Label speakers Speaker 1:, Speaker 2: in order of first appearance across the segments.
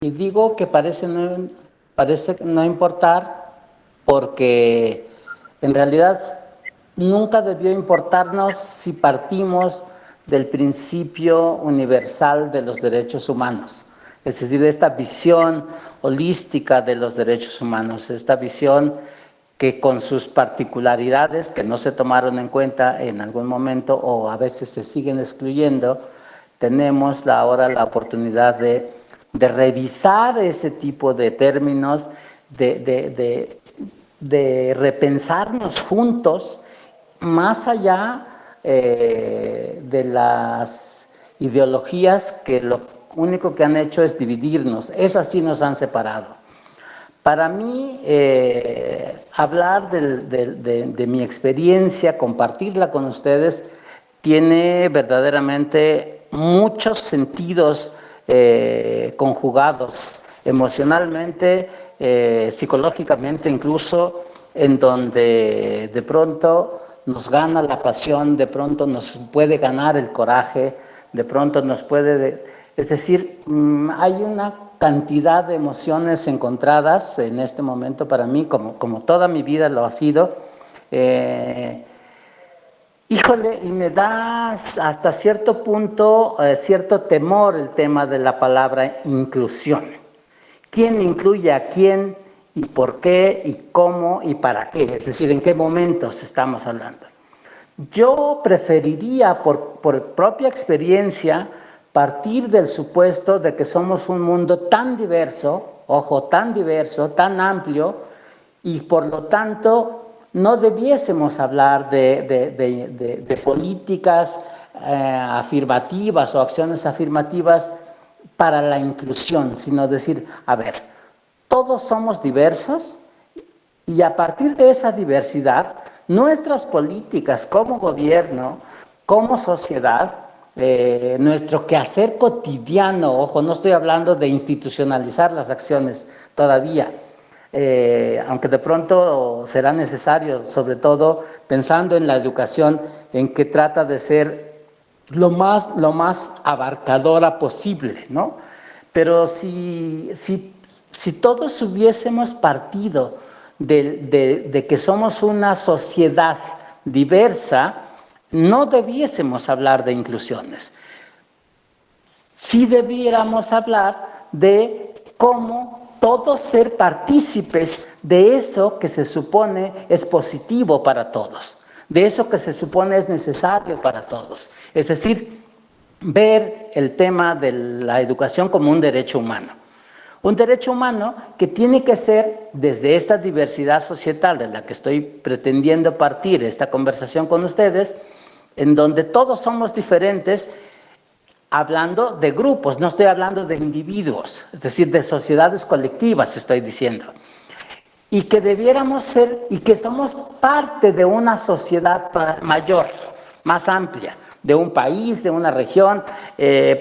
Speaker 1: Y digo que parece no importar porque en realidad nunca debió importarnos si partimos del principio universal de los derechos humanos, es decir, esta visión holística de los derechos humanos, esta visión que con sus particularidades que no se tomaron en cuenta en algún momento o a veces se siguen excluyendo, tenemos ahora la oportunidad de revisar ese tipo de términos, de repensarnos juntos más allá de las ideologías que lo único que han hecho es dividirnos. Esas sí nos han separado. Para mí, hablar de mi experiencia, compartirla con ustedes, tiene verdaderamente muchos sentidos conjugados, emocionalmente, psicológicamente incluso, en donde de pronto nos gana la pasión, de pronto nos puede ganar el coraje, de pronto nos puede... Es decir, hay una cantidad de emociones encontradas en este momento para mí, como toda mi vida lo ha sido. Híjole, y me da hasta cierto punto cierto temor el tema de la palabra inclusión. ¿Quién incluye a quién y por qué y cómo y para qué? Es decir, ¿en qué momentos estamos hablando? Yo preferiría, por propia experiencia, partir del supuesto de que somos un mundo tan diverso, ojo, tan diverso, tan amplio, y por lo tanto no debiésemos hablar de políticas afirmativas o acciones afirmativas para la inclusión, sino decir, a ver, todos somos diversos y a partir de esa diversidad, nuestras políticas como gobierno, como sociedad, nuestro quehacer cotidiano, ojo, no estoy hablando de institucionalizar las acciones todavía, aunque de pronto será necesario, sobre todo pensando en la educación, en que trata de ser lo más abarcadora posible, ¿no? Pero si todos hubiésemos partido de que somos una sociedad diversa, no debiésemos hablar de inclusiones. Sí debiéramos hablar de cómo todos ser partícipes de eso que se supone es positivo para todos, de eso que se supone es necesario para todos. Es decir, ver el tema de la educación como un derecho humano. Un derecho humano que tiene que ser, desde esta diversidad societal de la que estoy pretendiendo partir esta conversación con ustedes, en donde todos somos diferentes, hablando de grupos, no estoy hablando de individuos, es decir, de sociedades colectivas estoy diciendo. Y que debiéramos ser, y que somos parte de una sociedad mayor, más amplia, de un país, de una región.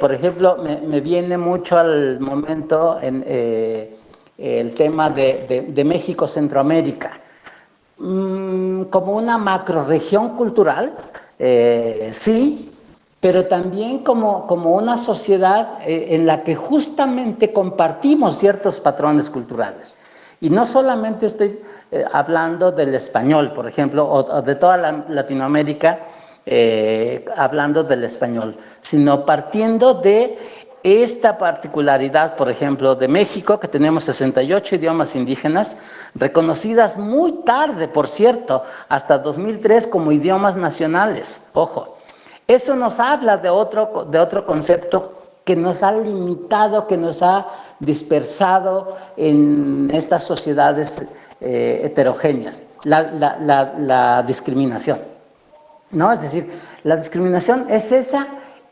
Speaker 1: Por ejemplo, me viene mucho al momento el tema de México, Centroamérica. Como una macrorregión cultural, sí, pero también como una sociedad en la que justamente compartimos ciertos patrones culturales. Y no solamente estoy hablando del español, por ejemplo, o de toda Latinoamérica, hablando del español, sino partiendo de esta particularidad, por ejemplo, de México, que tenemos 68 idiomas indígenas, reconocidas muy tarde, por cierto, hasta 2003 como idiomas nacionales, ojo. Eso nos habla de otro concepto que nos ha limitado, que nos ha dispersado en estas sociedades heterogéneas, la discriminación, ¿no? Es decir, la discriminación es esa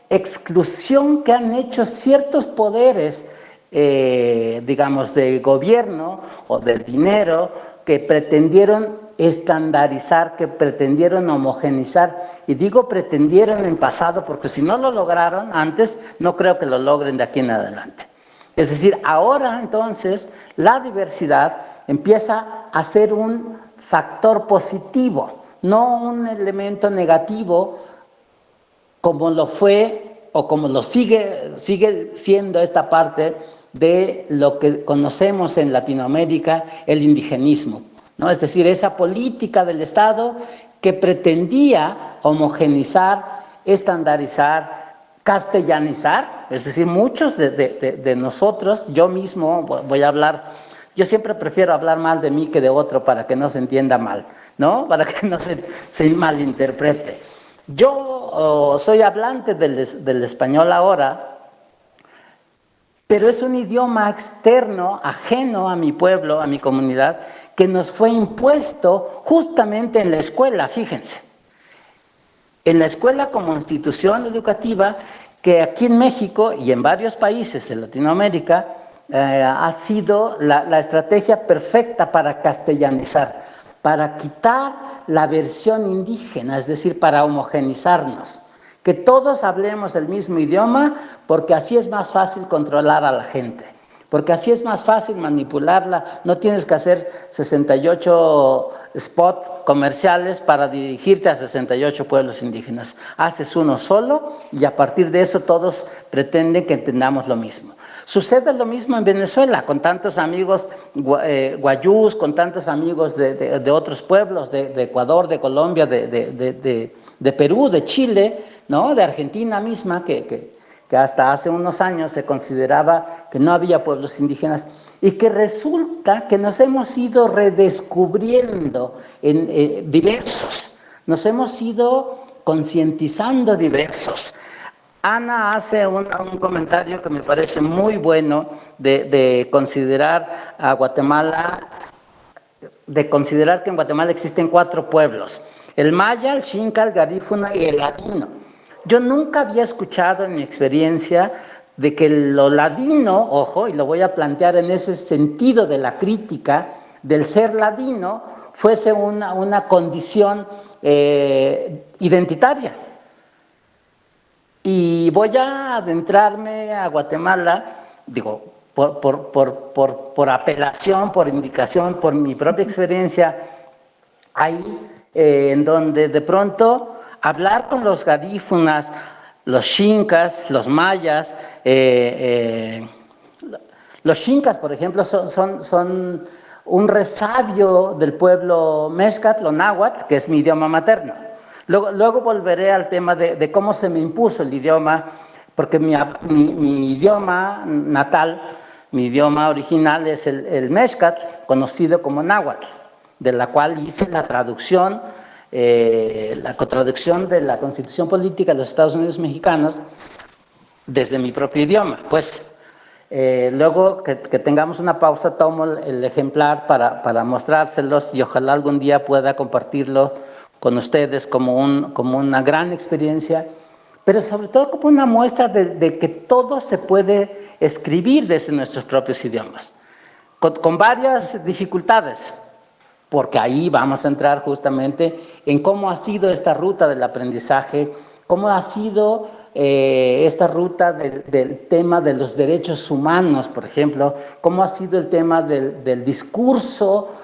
Speaker 1: exclusión que han hecho ciertos poderes, digamos, de gobierno o del dinero, que pretendieron estandarizar, que pretendieron homogenizar, y digo pretendieron en pasado porque si no lo lograron antes, no creo que lo logren de aquí en adelante. Es decir, ahora entonces la diversidad empieza a ser un factor positivo, no un elemento negativo como lo fue o como lo sigue siendo esta parte de lo que conocemos en Latinoamérica, el indigenismo, ¿no? Es decir, esa política del Estado que pretendía homogenizar, estandarizar, castellanizar, es decir, muchos de nosotros, yo mismo voy a hablar, yo siempre prefiero hablar mal de mí que de otro para que no se entienda mal, ¿no? Para que no se malinterprete. Yo soy hablante del español ahora, pero es un idioma externo, ajeno a mi pueblo, a mi comunidad, que nos fue impuesto justamente en la escuela, fíjense. En la escuela como institución educativa, que aquí en México y en varios países de Latinoamérica ha sido la estrategia perfecta para castellanizar, para quitar la versión indígena, es decir, para homogenizarnos. Que todos hablemos el mismo idioma, porque así es más fácil controlar a la gente, porque así es más fácil manipularla. No tienes que hacer 68 spots comerciales para dirigirte a 68 pueblos indígenas. Haces uno solo y a partir de eso todos pretenden que entendamos lo mismo. Sucede lo mismo en Venezuela, con tantos amigos guayús, con tantos amigos de otros pueblos, de Ecuador, de Colombia, de Perú, de Chile, ¿no? De Argentina misma, que hasta hace unos años se consideraba que no había pueblos indígenas, y que resulta que nos hemos ido redescubriendo en diversos, nos hemos ido concientizando diversos. Ana hace un comentario que me parece muy bueno de considerar a Guatemala, de considerar que en Guatemala existen 4 pueblos: el maya, el xinca, el garífuna y el ladino. Yo nunca había escuchado en mi experiencia de que lo ladino, ojo, y lo voy a plantear en ese sentido de la crítica, del ser ladino, fuese una condición identitaria. Y voy a adentrarme a Guatemala, digo, por apelación, por indicación, por mi propia experiencia, ahí en donde de pronto hablar con los garífunas, los xincas, los mayas, los xincas, por ejemplo, son un resabio del pueblo mezcatl o náhuatl, que es mi idioma materno. Luego volveré al tema de cómo se me impuso el idioma, porque mi idioma natal, mi idioma original es el mezcatl, conocido como náhuatl, de la cual hice la traducción, la cotraducción de la Constitución Política de los Estados Unidos Mexicanos desde mi propio idioma. Pues luego que tengamos una pausa, tomo el ejemplar para mostrárselos y ojalá algún día pueda compartirlo con ustedes como una gran experiencia, pero sobre todo como una muestra de que todo se puede escribir desde nuestros propios idiomas, con varias dificultades, porque ahí vamos a entrar justamente en cómo ha sido esta ruta del aprendizaje, cómo ha sido esta ruta del tema de los derechos humanos, por ejemplo, cómo ha sido el tema del discurso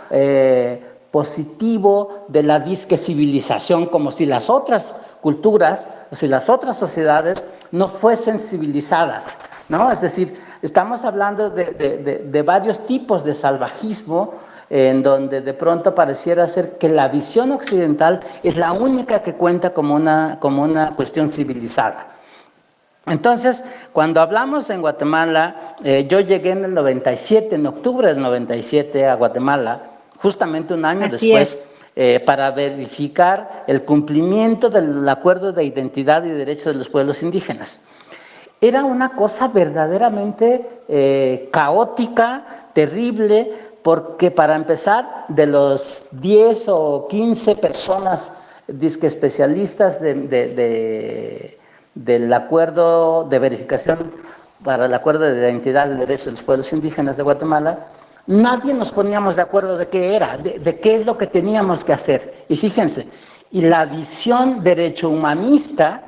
Speaker 1: positivo de la disque civilización, como si las otras culturas, o si las otras sociedades no fuesen civilizadas, ¿no? Es decir, estamos hablando de varios tipos de salvajismo, en donde de pronto pareciera ser que la visión occidental es la única que cuenta como una cuestión civilizada. Entonces, cuando hablamos en Guatemala, yo llegué en el 97, en octubre del 97 a Guatemala, justamente un año después, para verificar el cumplimiento del Acuerdo de Identidad y Derechos de los Pueblos Indígenas. Era una cosa verdaderamente caótica, terrible, porque para empezar, de los 10 o 15 personas disque especialistas del acuerdo de verificación para el acuerdo de identidad y derechos de los pueblos indígenas de Guatemala, nadie nos poníamos de acuerdo de qué era, de qué es lo que teníamos que hacer. Y fíjense, y la visión derecho humanista,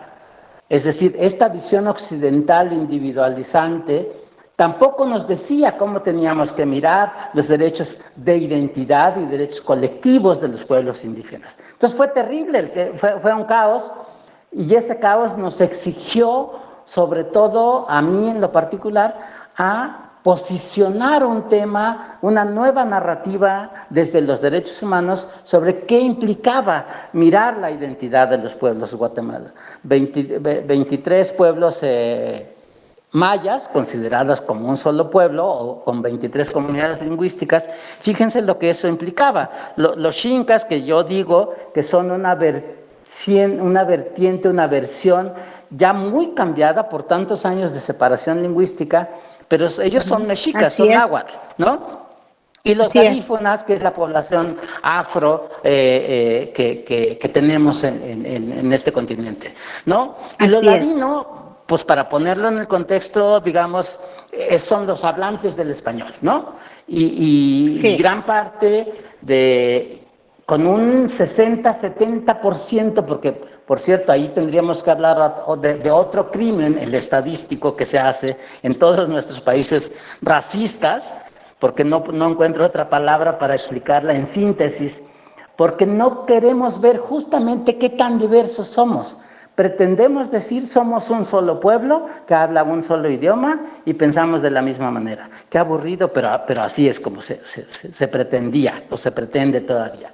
Speaker 1: es decir, esta visión occidental individualizante, tampoco nos decía cómo teníamos que mirar los derechos de identidad y derechos colectivos de los pueblos indígenas. Entonces fue terrible, fue un caos, y ese caos nos exigió, sobre todo a mí en lo particular, a posicionar un tema, una nueva narrativa desde los derechos humanos sobre qué implicaba mirar la identidad de los pueblos de Guatemala. 23 pueblos mayas, consideradas como un solo pueblo o con 23 comunidades lingüísticas. Fíjense lo que eso implicaba. Los xincas, que yo digo que son una vertiente, una versión ya muy cambiada por tantos años de separación lingüística, pero ellos son mexicas, son náhuatl, ¿no? Y los garífunas, que es la población afro que tenemos en este continente, ¿no? Y lo ladino, pues para ponerlo en el contexto, digamos, son los hablantes del español, ¿no? Y gran parte con un 60-70%, porque, por cierto, ahí tendríamos que hablar de otro crimen, el estadístico que se hace en todos nuestros países racistas, porque no encuentro otra palabra para explicarla en síntesis, porque no queremos ver justamente qué tan diversos somos. Pretendemos decir somos un solo pueblo que habla un solo idioma y pensamos de la misma manera. Qué aburrido, pero así es como se pretendía o se pretende todavía.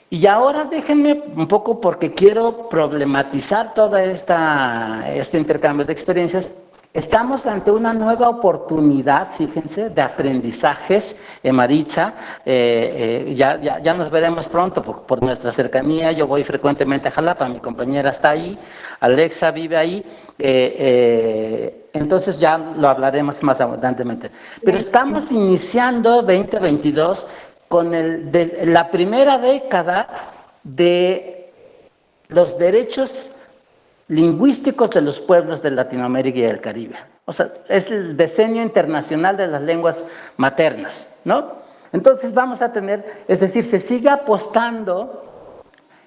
Speaker 1: Y ahora déjenme un poco, porque quiero problematizar todo este intercambio de experiencias. Estamos ante una nueva oportunidad, fíjense, de aprendizajes en Maritza. Ya nos veremos pronto por nuestra cercanía. Yo voy frecuentemente a Jalapa, mi compañera está ahí, Alexa vive ahí. Entonces ya lo hablaremos más abundantemente. Pero estamos iniciando 2022 con la primera década de los derechos lingüísticos de los pueblos de Latinoamérica y del Caribe. O sea, es el Decenio Internacional de las Lenguas Maternas, ¿no? Entonces vamos a tener, es decir, se sigue apostando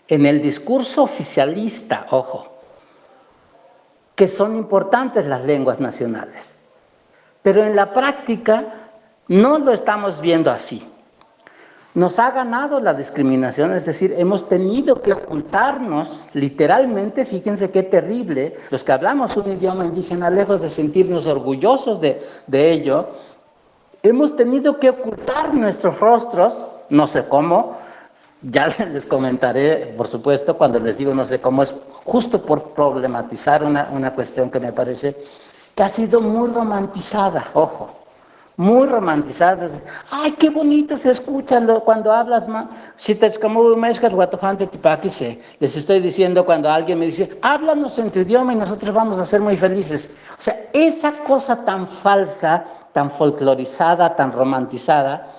Speaker 1: en el discurso oficialista, ojo, que son importantes las lenguas nacionales. Pero en la práctica no lo estamos viendo así. Nos ha ganado la discriminación, es decir, hemos tenido que ocultarnos, literalmente, fíjense qué terrible, los que hablamos un idioma indígena, lejos de sentirnos orgullosos de ello, hemos tenido que ocultar nuestros rostros, no sé cómo, ya les comentaré, por supuesto, cuando les digo no sé cómo, es justo por problematizar una cuestión que me parece que ha sido muy romantizada, ojo. Muy romantizadas. Ay, qué bonito se escucha cuando hablas, les estoy diciendo cuando alguien me dice, háblanos en tu idioma y nosotros vamos a ser muy felices. O sea, esa cosa tan falsa, tan folclorizada, tan romantizada,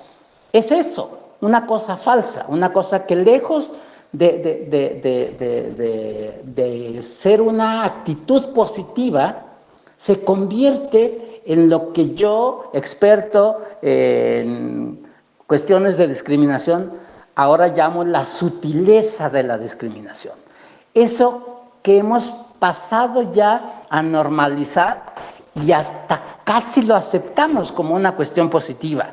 Speaker 1: es eso, una cosa falsa, una cosa que lejos de ser una actitud positiva, se convierte en lo que yo, experto en cuestiones de discriminación, ahora llamo la sutileza de la discriminación. Eso que hemos pasado ya a normalizar y hasta casi lo aceptamos como una cuestión positiva.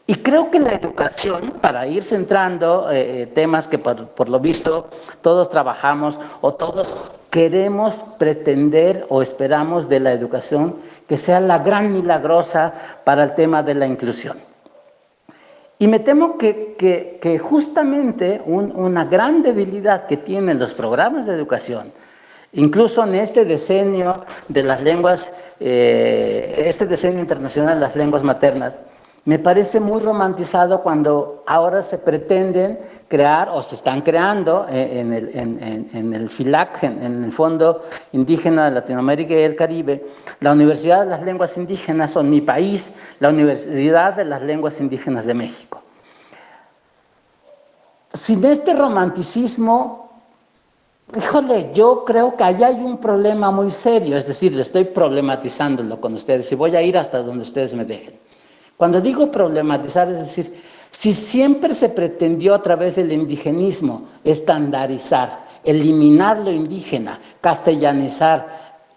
Speaker 1: Y creo que la educación, para ir centrando temas que por lo visto todos trabajamos o todos queremos pretender o esperamos de la educación, que sea la gran milagrosa para el tema de la inclusión. Y me temo que justamente una gran debilidad que tienen los programas de educación, incluso en este decenio de las lenguas, este decenio internacional de las lenguas maternas, me parece muy romantizado cuando ahora se pretenden crear o se están creando en el FILAC, en el Fondo Indígena de Latinoamérica y el Caribe, la Universidad de las Lenguas Indígenas, o en mi país, la Universidad de las Lenguas Indígenas de México. Sin este romanticismo, híjole, yo creo que allá hay un problema muy serio, es decir, estoy problematizándolo con ustedes y voy a ir hasta donde ustedes me dejen. Cuando digo problematizar, es decir, si siempre se pretendió a través del indigenismo estandarizar, eliminar lo indígena, castellanizar,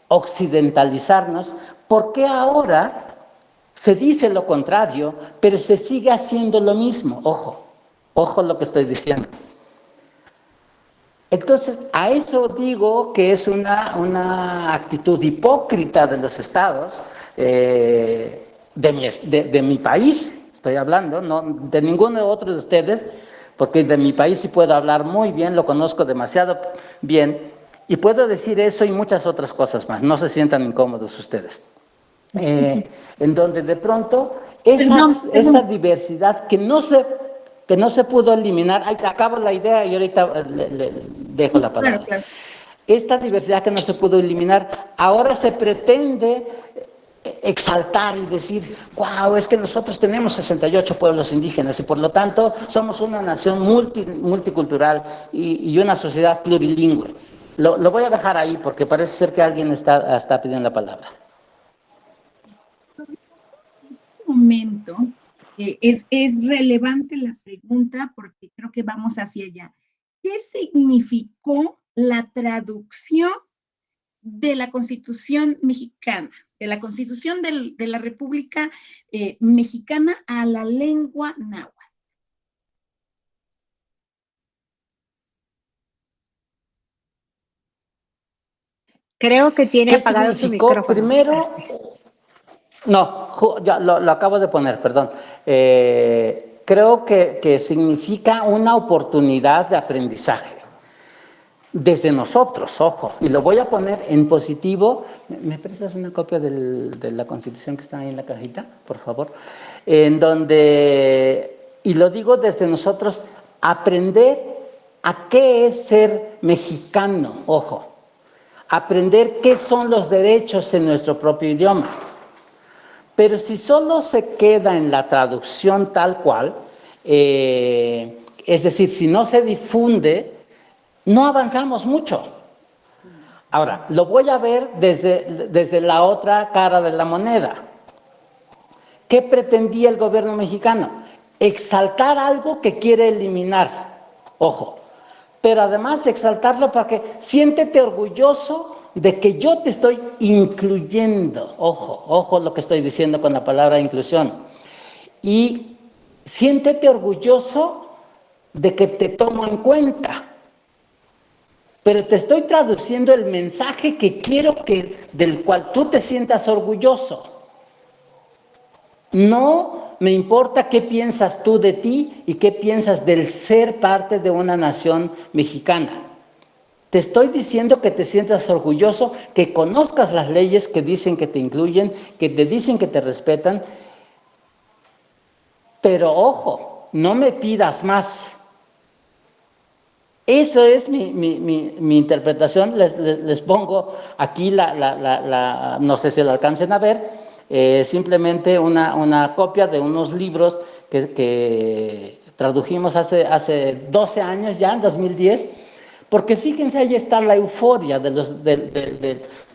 Speaker 1: occidentalizarnos, ¿por qué ahora se dice lo contrario, pero se sigue haciendo lo mismo? Ojo lo que estoy diciendo. Entonces, a eso digo que es una actitud hipócrita de los estados, de mi país, estoy hablando, no de ninguno de otros de ustedes, porque de mi país sí puedo hablar muy bien, lo conozco demasiado bien, y puedo decir eso y muchas otras cosas más, no se sientan incómodos ustedes. En donde de pronto esa diversidad que no se pudo eliminar, ahí acabo la idea y ahorita le dejo la palabra.
Speaker 2: Claro, claro.
Speaker 1: Esta diversidad que no se pudo eliminar, ahora se pretende exaltar y decir, wow, es que nosotros tenemos 68 pueblos indígenas y por lo tanto somos una nación multicultural y una sociedad plurilingüe. Lo voy a dejar ahí porque parece ser que alguien está pidiendo la palabra.
Speaker 2: En este momento es relevante la pregunta porque creo que vamos hacia allá. ¿Qué significó la traducción de la Constitución mexicana, de la Constitución de la República Mexicana a la lengua náhuatl?
Speaker 3: Creo que tiene
Speaker 1: ¿Qué
Speaker 3: apagado su
Speaker 1: significó?
Speaker 3: micrófono.
Speaker 1: Primero, no, ya lo acabo de poner, perdón. Creo que significa una oportunidad de aprendizaje. Desde nosotros, ojo, y lo voy a poner en positivo. ¿Me prestas una copia de la Constitución que está ahí en la cajita, por favor? En donde, y lo digo desde nosotros, aprender a qué es ser mexicano, ojo. Aprender qué son los derechos en nuestro propio idioma. Pero si solo se queda en la traducción tal cual, es decir, si no se difunde, no avanzamos mucho. Ahora, lo voy a ver desde la otra cara de la moneda. ¿Qué pretendía el gobierno mexicano? Exaltar algo que quiere eliminar. Ojo. Pero además exaltarlo para que siéntete orgulloso de que yo te estoy incluyendo. Ojo, ojo lo que estoy diciendo con la palabra inclusión. Y siéntete orgulloso de que te tomo en cuenta. Pero te estoy traduciendo el mensaje que quiero del cual tú te sientas orgulloso. No me importa qué piensas tú de ti y qué piensas del ser parte de una nación mexicana. Te estoy diciendo que te sientas orgulloso, que conozcas las leyes que dicen que te incluyen, que te dicen que te respetan. Pero ojo, no me pidas más. Eso es mi interpretación. Les pongo aquí no sé si lo alcancen a ver, simplemente una copia de unos libros que tradujimos hace 12 años ya, en 2010, porque fíjense, ahí está la euforia de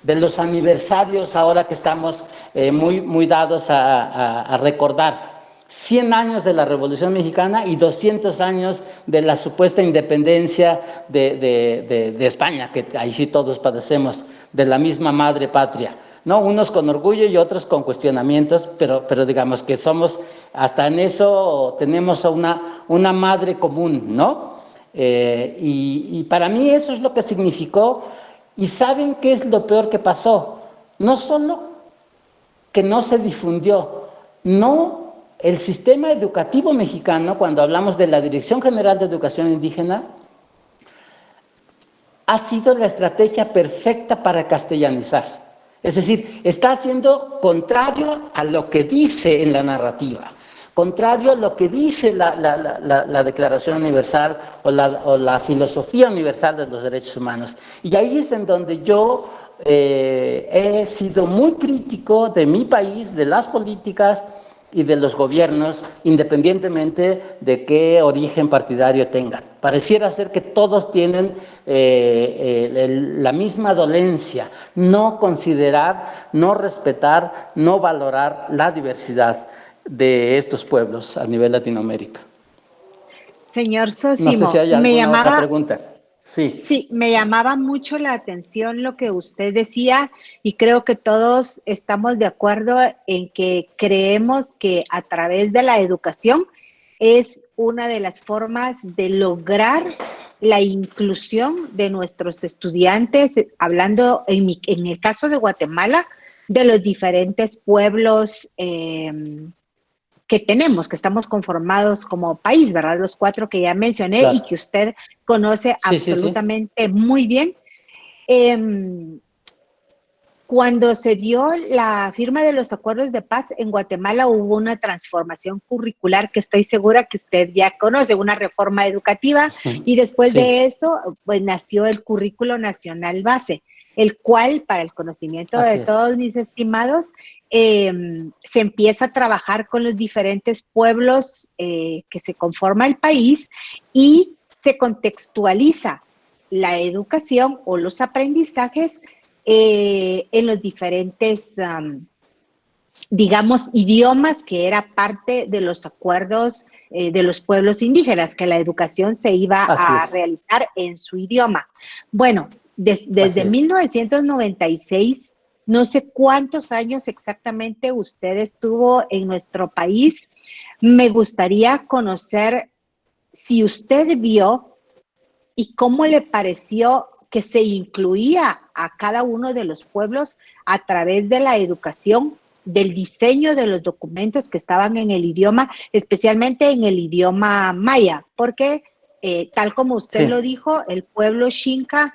Speaker 1: los aniversarios ahora que estamos muy dados a recordar. 100 años de la Revolución Mexicana y 200 años de la supuesta independencia de España, que ahí sí todos padecemos de la misma madre patria, ¿no? Unos con orgullo y otros con cuestionamientos, pero digamos que somos, hasta en eso tenemos una madre común, ¿no? Y para mí eso es lo que significó. ¿Y saben qué es lo peor que pasó? No solo que no se difundió, no. El sistema educativo mexicano, cuando hablamos de la Dirección General de Educación Indígena, ha sido la estrategia perfecta para castellanizar. Es decir, está haciendo contrario a lo que dice en la narrativa, contrario a lo que dice la Declaración Universal o la filosofía universal de los derechos humanos. Y ahí es en donde yo he sido muy crítico de mi país, de las políticas y de los gobiernos, independientemente de qué origen partidario tengan. Pareciera ser que todos tienen la misma dolencia, no considerar, no respetar, no valorar la diversidad de estos pueblos a nivel Latinoamérica.
Speaker 3: Señor Sosimo,
Speaker 1: no sé si hay alguna otra pregunta.
Speaker 3: Sí, me llamaba mucho la atención lo que usted decía y creo que todos estamos de acuerdo en que creemos que a través de la educación es una de las formas de lograr la inclusión de nuestros estudiantes. Hablando en el caso de Guatemala, de los diferentes pueblos que tenemos, que estamos conformados como país, ¿verdad? Los 4 que ya mencioné,
Speaker 1: claro.
Speaker 3: y que usted conoce absolutamente muy bien. Cuando se dio la firma de los acuerdos de paz en Guatemala, hubo una transformación curricular que estoy segura que usted ya conoce, una reforma educativa, y después de eso, pues nació el Currículo Nacional Base, el cual, para el conocimiento de todos mis estimados, se empieza a trabajar con los diferentes pueblos que se conforma el país y se contextualiza la educación o los aprendizajes en los diferentes, digamos, idiomas que era parte de los acuerdos de los pueblos indígenas, que la educación se iba a realizar en su idioma. Bueno, desde 1996, no sé cuántos años exactamente usted estuvo en nuestro país. Me gustaría conocer si usted vio y cómo le pareció que se incluía a cada uno de los pueblos a través de la educación, del diseño de los documentos que estaban en el idioma, especialmente en el idioma maya, porque tal como usted lo dijo, el pueblo Xinca,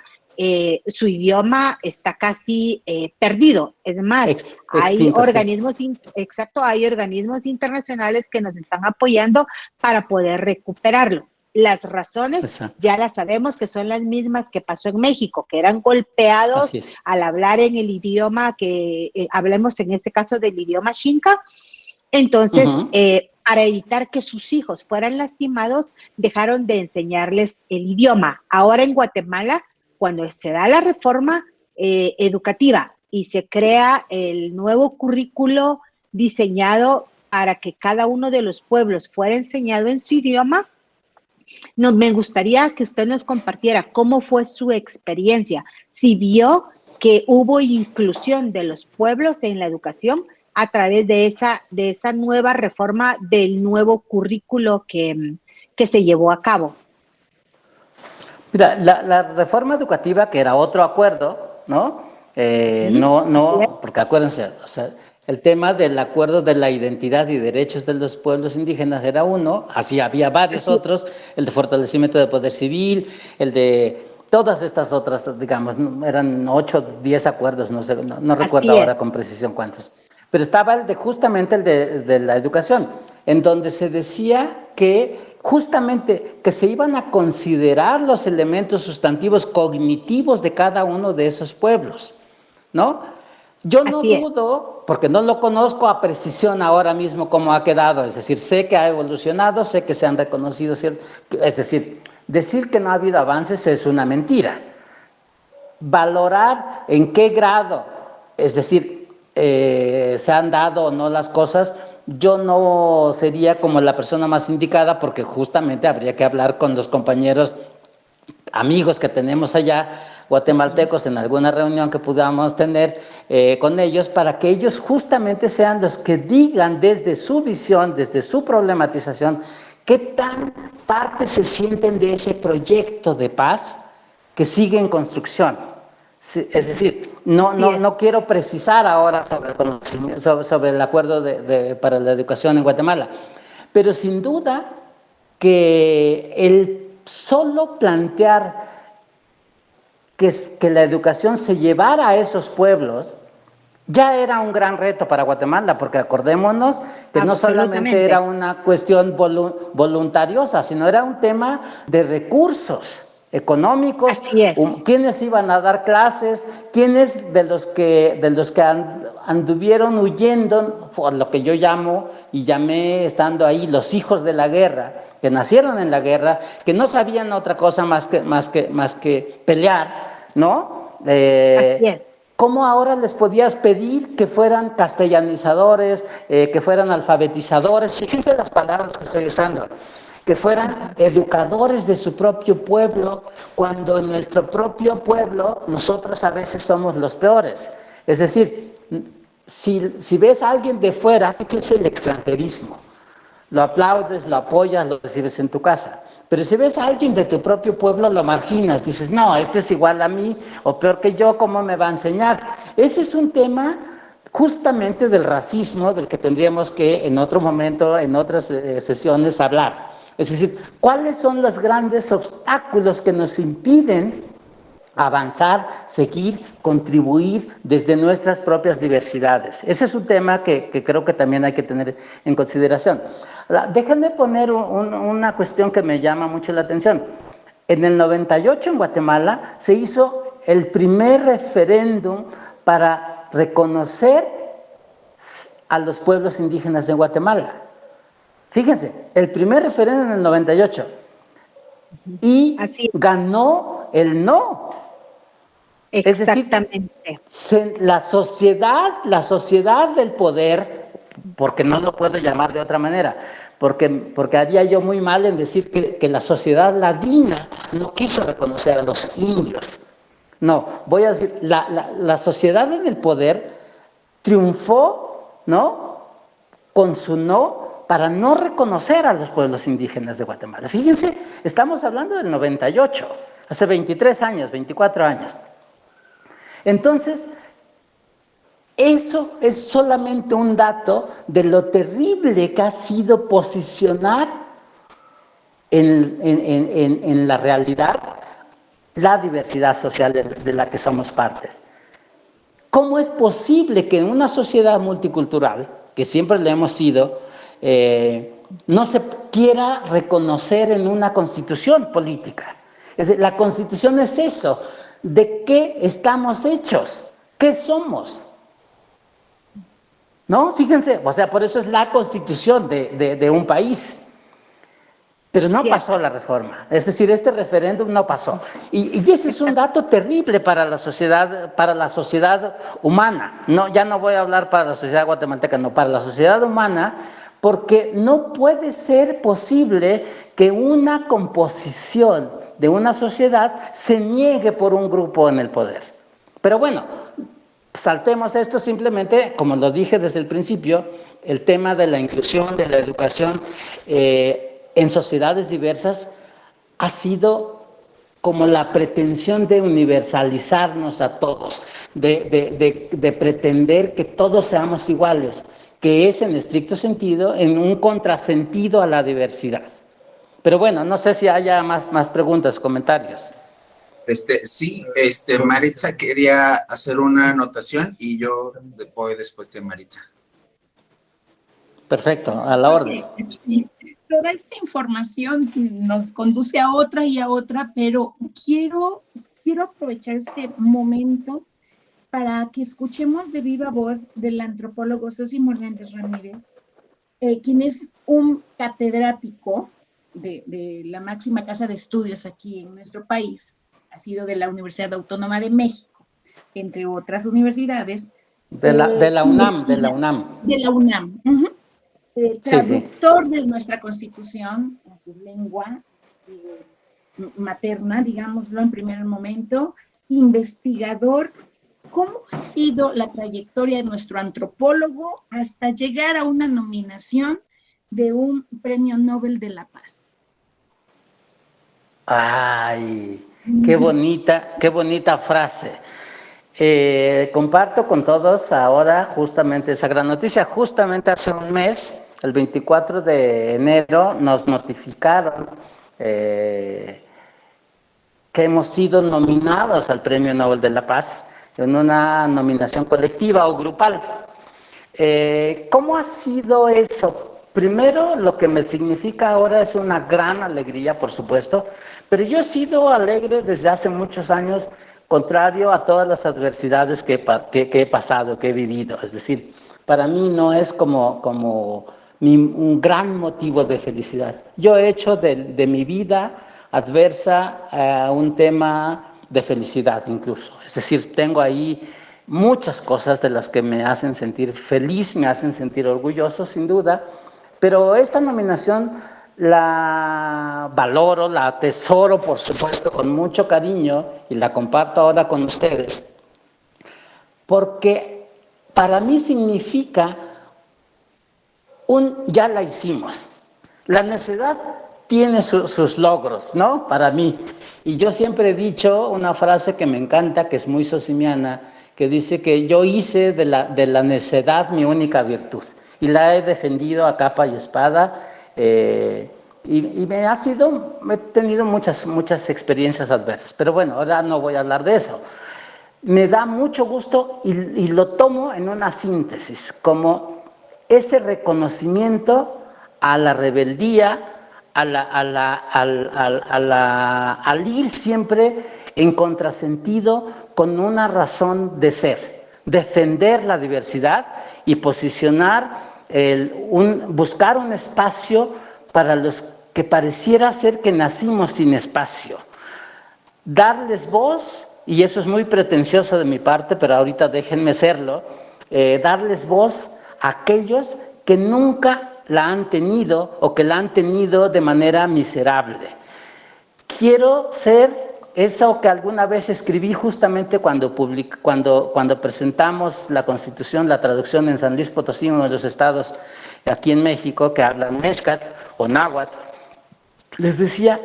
Speaker 3: su idioma está casi perdido. Es más, hay organismos, hay organismos internacionales que nos están apoyando para poder recuperarlo. Las razones ya las sabemos, que son las mismas que pasó en México, que eran golpeados al hablar en el idioma que hablemos en este caso del idioma Xinca. Entonces, para evitar que sus hijos fueran lastimados, dejaron de enseñarles el idioma. Ahora en Guatemala, cuando se da la reforma educativa y se crea el nuevo currículo diseñado para que cada uno de los pueblos fuera enseñado en su idioma, me gustaría que usted nos compartiera cómo fue su experiencia, si vio que hubo inclusión de los pueblos en la educación a través de esa nueva reforma del nuevo currículo que se llevó a cabo.
Speaker 1: Mira, la reforma educativa, que era otro acuerdo, ¿no? No, porque acuérdense, o sea, el tema del acuerdo de la identidad y derechos de los pueblos indígenas era uno, así había varios otros, el de fortalecimiento del poder civil, el de todas estas otras, digamos, eran 8, 10 acuerdos, no sé, no recuerdo ahora con precisión cuántos. Pero estaba justamente el de la educación, en donde se decía que justamente que se iban a considerar los elementos sustantivos cognitivos de cada uno de esos pueblos, ¿no? Yo no dudo, porque no lo conozco a precisión ahora mismo cómo ha quedado, es decir, sé que ha evolucionado, sé que se han reconocido, es decir, decir que no ha habido avances es una mentira. Valorar en qué grado, es decir, se han dado o no las cosas, yo no sería como la persona más indicada, porque justamente habría que hablar con los compañeros, amigos que tenemos allá, guatemaltecos, en alguna reunión que podamos tener con ellos, para que ellos justamente sean los que digan desde su visión, desde su problematización, qué tan parte se sienten de ese proyecto de paz que sigue en construcción. Es decir, no quiero precisar ahora sobre el acuerdo para la educación en Guatemala, pero sin duda que el solo plantear que la educación se llevara a esos pueblos ya era un gran reto para Guatemala, porque acordémonos que no solamente era una cuestión voluntariosa, sino era un tema de recursos económicos. ¿Quiénes iban a dar clases? ¿Quiénes de los que anduvieron huyendo, por lo que yo llamo y llamé estando ahí, los hijos de la guerra, que nacieron en la guerra, que no sabían otra cosa más que pelear, ¿no? ¿Cómo ahora les podías pedir que fueran castellanizadores, que fueran alfabetizadores? Fíjense las palabras que estoy usando. Que fueran educadores de su propio pueblo, cuando en nuestro propio pueblo nosotros a veces somos los peores. Es decir, si ves a alguien de fuera, fíjense el extranjerismo. Lo aplaudes, lo apoyas, lo recibes en tu casa. Pero si ves a alguien de tu propio pueblo, lo marginas, dices, no, este es igual a mí o peor que yo, ¿cómo me va a enseñar? Ese es un tema justamente del racismo del que tendríamos que en otro momento, en otras sesiones hablar. Es decir, ¿cuáles son los grandes obstáculos que nos impiden avanzar, seguir, contribuir desde nuestras propias diversidades? Ese es un tema que creo que también hay que tener en consideración. Ahora, déjenme poner una cuestión que me llama mucho la atención. En el 98 en Guatemala se hizo el primer referéndum para reconocer a los pueblos indígenas de Guatemala. Fíjense, el primer referéndum en el 98 y ganó el no.
Speaker 3: Exactamente.
Speaker 1: Es decir, la sociedad del poder, porque no lo puedo llamar de otra manera, porque haría yo muy mal en decir que la sociedad ladina no quiso reconocer a los indios. No, voy a decir, la sociedad en el poder triunfó, ¿no?, con su no, para no reconocer a los pueblos indígenas de Guatemala. Fíjense, estamos hablando del 98, hace 23 años, 24 años. Entonces, eso es solamente un dato de lo terrible que ha sido posicionar en la realidad la diversidad social de la que somos partes. ¿Cómo es posible que en una sociedad multicultural, que siempre lo hemos sido, no se quiera reconocer en una constitución política? Es decir, la constitución es eso. ¿De qué estamos hechos? ¿Qué somos? ¿No? Fíjense, o sea, por eso es la constitución de un país. Pero no pasó la reforma, es decir, este referéndum no pasó. Y ese es un dato terrible para la sociedad humana. No, ya no voy a hablar para la sociedad guatemalteca, no, para la sociedad humana, porque no puede ser posible que una composición de una sociedad se niegue por un grupo en el poder. Pero bueno, saltemos esto simplemente, como lo dije desde el principio, el tema de la inclusión, de la educación, en sociedades diversas ha sido como la pretensión de universalizarnos a todos, de pretender que todos seamos iguales, que es en estricto sentido, en un contrasentido a la diversidad. Pero bueno, no sé si haya más preguntas, comentarios.
Speaker 4: Sí, Maritza quería hacer una anotación y yo voy después de Maritza.
Speaker 1: Perfecto, a la orden.
Speaker 2: Toda esta información nos conduce a otra y a otra, pero quiero aprovechar este momento para que escuchemos de viva voz del antropólogo Sosimo Hernández Ramírez, quien es un catedrático de la máxima casa de estudios aquí en nuestro país, ha sido de la Universidad Autónoma de México, entre otras universidades.
Speaker 1: De la UNAM.
Speaker 2: Traductor de nuestra Constitución en su lengua materna, digámoslo en primer momento, investigador. ¿Cómo ha sido la trayectoria de nuestro antropólogo hasta llegar a una nominación de un Premio Nobel de la Paz?
Speaker 1: ¡Ay! ¡Qué bonita frase! Comparto con todos ahora justamente esa gran noticia. Justamente hace un mes, el 24 de enero, nos notificaron que hemos sido nominados al Premio Nobel de la Paz en una nominación colectiva o grupal. ¿Cómo ha sido eso? Primero, lo que me significa ahora es una gran alegría, por supuesto, pero yo he sido alegre desde hace muchos años, contrario a todas las adversidades que he pasado, que he vivido. Es decir, para mí no es como un gran motivo de felicidad. Yo he hecho de mi vida adversa un tema de felicidad incluso. Es decir, tengo ahí muchas cosas de las que me hacen sentir feliz, me hacen sentir orgulloso, sin duda, pero esta nominación la valoro, la atesoro, por supuesto, con mucho cariño y la comparto ahora con ustedes, porque para mí significa ya la hicimos. La necedad tiene sus logros, ¿no? Para mí. Y yo siempre he dicho una frase que me encanta, que es muy sosimiana, que dice que yo hice de la necedad mi única virtud y la he defendido a capa y espada, y he tenido muchas experiencias adversas, pero bueno, ahora no voy a hablar de eso. Me da mucho gusto y lo tomo en una síntesis, como ese reconocimiento a la rebeldía, al ir siempre en contrasentido con una razón de ser, defender la diversidad y posicionar, buscar un espacio para los que pareciera ser que nacimos sin espacio, darles voz, y eso es muy pretencioso de mi parte, pero ahorita déjenme serlo, darles voz a aquellos que nunca la han tenido o que la han tenido de manera miserable. Quiero ser eso que alguna vez escribí justamente cuando presentamos la Constitución, la traducción en San Luis Potosí, uno de los estados aquí en México que hablan Méxcatl o Náhuatl. Les decía,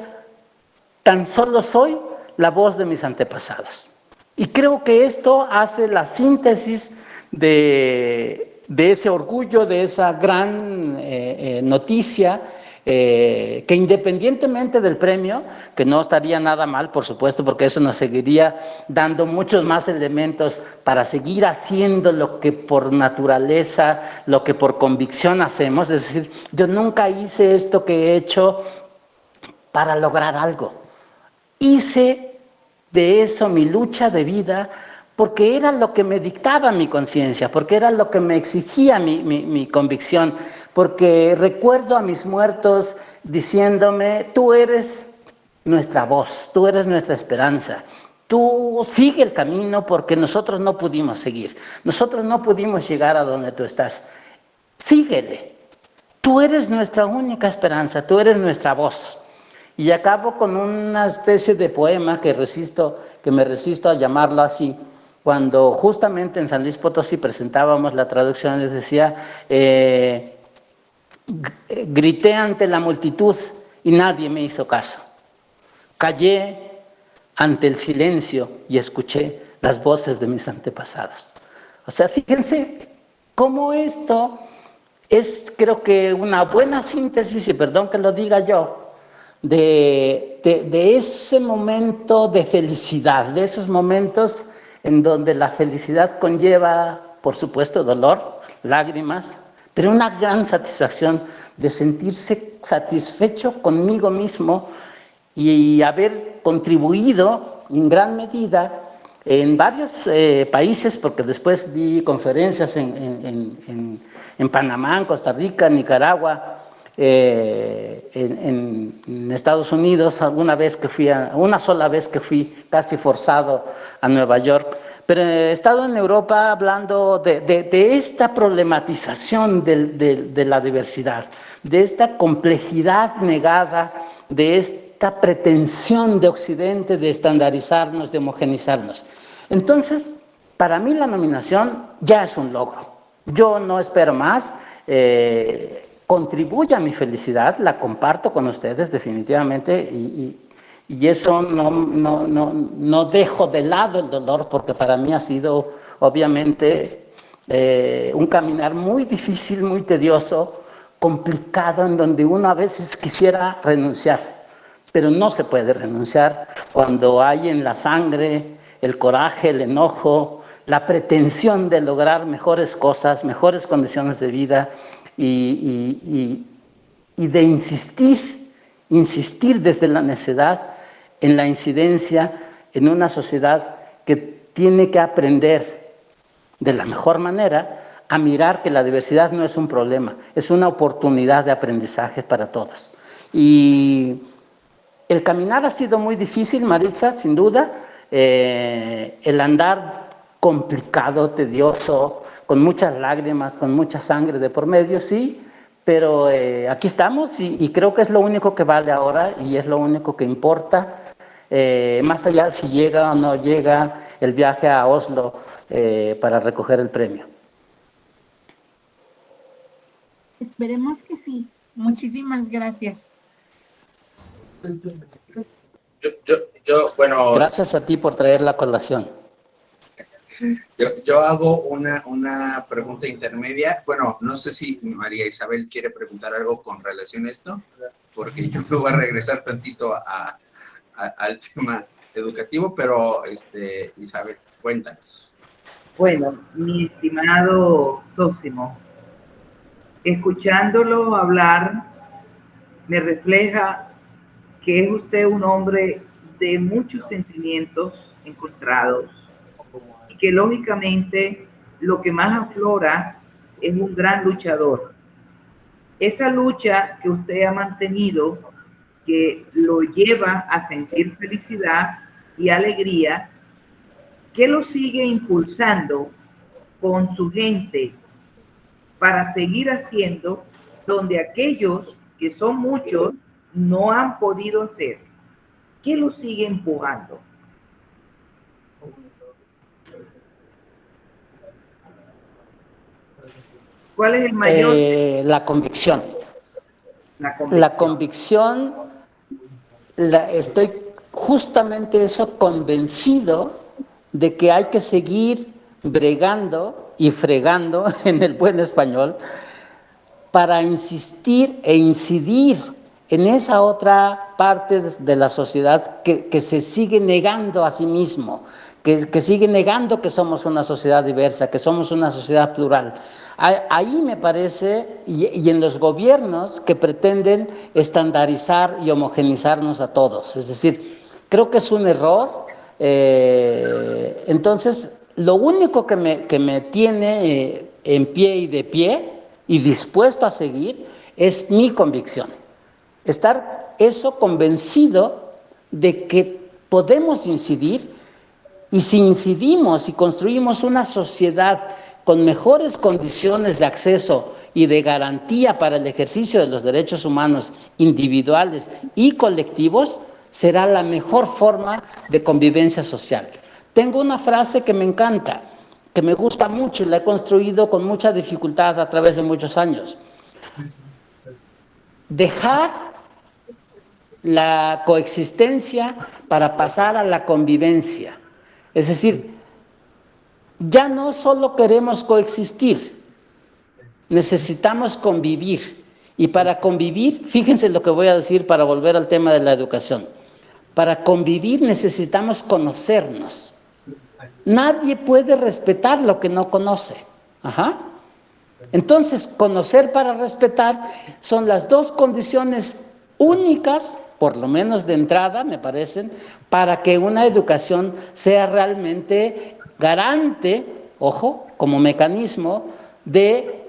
Speaker 1: tan solo soy la voz de mis antepasados. Y creo que esto hace la síntesis de ese orgullo, de esa gran noticia, que independientemente del premio, que no estaría nada mal, por supuesto, porque eso nos seguiría dando muchos más elementos para seguir haciendo lo que por naturaleza, lo que por convicción hacemos. Es decir, yo nunca hice esto que he hecho para lograr algo. Hice de eso mi lucha de vida porque era lo que me dictaba mi conciencia, porque era lo que me exigía mi convicción, porque recuerdo a mis muertos diciéndome, tú eres nuestra voz, tú eres nuestra esperanza, tú sigue el camino porque nosotros no pudimos seguir, nosotros no pudimos llegar a donde tú estás, síguele, tú eres nuestra única esperanza, tú eres nuestra voz. Y acabo con una especie de poema que me resisto a llamarlo así. Cuando justamente en San Luis Potosí presentábamos la traducción, les decía, grité ante la multitud y nadie me hizo caso. Callé ante el silencio y escuché las voces de mis antepasados. O sea, fíjense cómo esto es, creo que una buena síntesis, y perdón que lo diga yo, de ese momento de felicidad, de esos momentos en donde la felicidad conlleva, por supuesto, dolor, lágrimas, pero una gran satisfacción de sentirse satisfecho conmigo mismo y haber contribuido en gran medida en varios países, porque después di conferencias en Panamá, en Costa Rica, en Nicaragua, en Estados Unidos, una sola vez que fui casi forzado a Nueva York, pero he estado en Europa hablando de esta problematización de la diversidad, de esta complejidad negada, de esta pretensión de Occidente de estandarizarnos, de homogenizarnos. Entonces, para mí la nominación ya es un logro. Yo no espero más. Contribuye a mi felicidad, la comparto con ustedes definitivamente, y eso no dejo de lado el dolor, porque para mí ha sido obviamente un caminar muy difícil, muy tedioso, complicado, en donde uno a veces quisiera renunciar, pero no se puede renunciar cuando hay en la sangre el coraje, el enojo, la pretensión de lograr mejores cosas, mejores condiciones de vida, y de insistir desde la necedad en la incidencia en una sociedad que tiene que aprender de la mejor manera a mirar que la diversidad no es un problema, es una oportunidad de aprendizaje para todos. Y el caminar ha sido muy difícil, Maritza, sin duda, el andar complicado, tedioso, con muchas lágrimas, con mucha sangre de por medio, sí, pero aquí estamos y creo que es lo único que vale ahora y es lo único que importa, más allá si llega o no llega el viaje a Oslo para recoger el premio.
Speaker 2: Esperemos que sí. Muchísimas gracias.
Speaker 4: Bueno.
Speaker 1: Gracias a ti por traer la colación.
Speaker 4: Yo hago una pregunta intermedia. Bueno, no sé si María Isabel quiere preguntar algo con relación a esto, porque yo me voy a regresar tantito al tema educativo, pero Isabel, cuéntanos.
Speaker 5: Bueno, mi estimado Sósimo, escuchándolo hablar, me refleja que es usted un hombre de muchos sentimientos encontrados y que lógicamente lo que más aflora es un gran luchador. Esa lucha que usted ha mantenido, que lo lleva a sentir felicidad y alegría, que lo sigue impulsando con su gente para seguir haciendo donde aquellos que son muchos no han podido hacer. ¿Qué lo sigue empujando? ¿Cuál es el mayor?
Speaker 1: La convicción. La convicción, estoy justamente eso convencido de que hay que seguir bregando y fregando en el buen español para insistir e incidir en esa otra parte de la sociedad que se sigue negando a sí mismo, que sigue negando que somos una sociedad diversa, que somos una sociedad plural. Ahí me parece, y en los gobiernos que pretenden estandarizar y homogenizarnos a todos, es decir, creo que es un error. Entonces, lo único que me tiene en pie y de pie y dispuesto a seguir es mi convicción. Estar eso convencido de que podemos incidir, y si incidimos y construimos una sociedad con mejores condiciones de acceso y de garantía para el ejercicio de los derechos humanos individuales y colectivos, será la mejor forma de convivencia social. Tengo una frase que me encanta, que me gusta mucho y la he construido con mucha dificultad a través de muchos años. Dejar la coexistencia para pasar a la convivencia. Es decir, ya no solo queremos coexistir, necesitamos convivir. Y para convivir, fíjense lo que voy a decir para volver al tema de la educación. Para convivir necesitamos conocernos. Nadie puede respetar lo que no conoce. Entonces, conocer para respetar son las dos condiciones únicas, por lo menos de entrada, me parecen, para que una educación sea realmente garante, ojo, como mecanismo de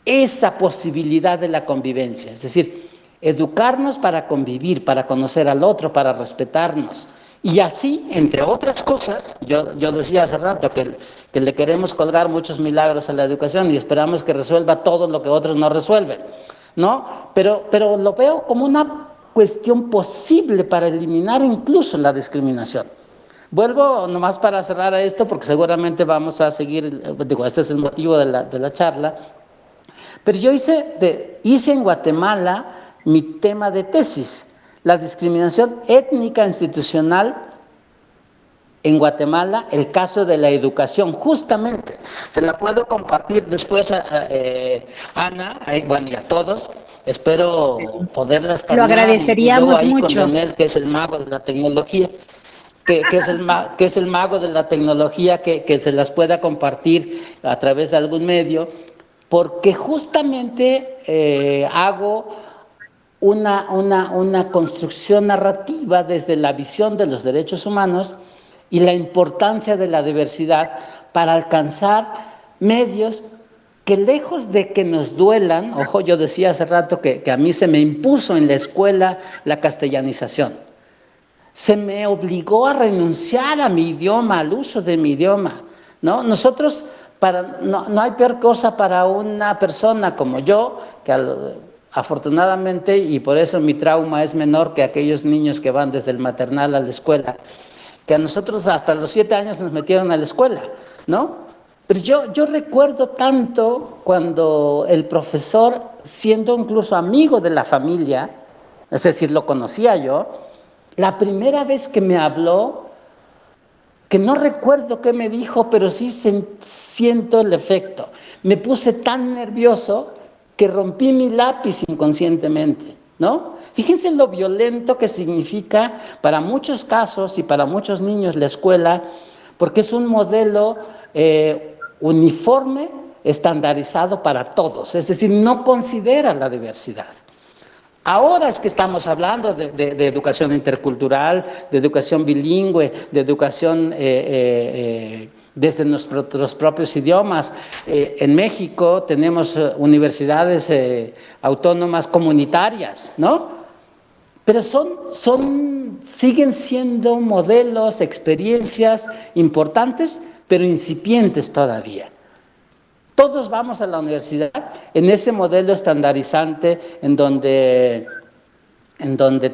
Speaker 1: esa posibilidad de la convivencia. Es decir, educarnos para convivir, para conocer al otro, para respetarnos. Y así, entre otras cosas, yo decía hace rato que le queremos colgar muchos milagros a la educación y esperamos que resuelva todo lo que otros no resuelven, ¿no? Pero lo veo como una cuestión posible para eliminar incluso la discriminación. Vuelvo nomás para cerrar a esto, porque seguramente vamos a seguir, este es el motivo de la charla, pero yo hice en Guatemala mi tema de tesis, la discriminación étnica institucional en Guatemala, el caso de la educación, justamente. Se la puedo compartir después a Ana, bueno, y a todos. Espero poderlas
Speaker 3: Lo agradeceríamos
Speaker 1: ahí
Speaker 3: mucho.
Speaker 1: Con Leonel, que es el mago de la tecnología, que es el mago de la tecnología, que se las pueda compartir a través de algún medio, porque justamente hago una construcción narrativa desde la visión de los derechos humanos y la importancia de la diversidad para alcanzar medios que, lejos de que nos duelan, ojo, yo decía hace rato que a mí se me impuso en la escuela la castellanización, se me obligó a renunciar a mi idioma, al uso de mi idioma, ¿no? Nosotros, no hay peor cosa para una persona como yo, que afortunadamente, y por eso mi trauma es menor que aquellos niños que van desde el maternal a la escuela, que a nosotros hasta los 7 años nos metieron a la escuela, ¿no? Pero yo recuerdo tanto cuando el profesor, siendo incluso amigo de la familia, es decir, lo conocía yo, la primera vez que me habló que no recuerdo qué me dijo, pero sí siento el efecto. Me puse tan nervioso que rompí mi lápiz inconscientemente, ¿no? Fíjense lo violento que significa para muchos casos y para muchos niños la escuela, porque es un modelo uniforme, estandarizado para todos, es decir, no considera la diversidad. Ahora es que estamos hablando de educación intercultural, de educación bilingüe, de educación desde nuestros propios idiomas. En México tenemos universidades autónomas comunitarias, ¿no? Pero siguen siendo modelos, experiencias importantes, pero incipientes todavía. Todos vamos a la universidad en ese modelo estandarizante en donde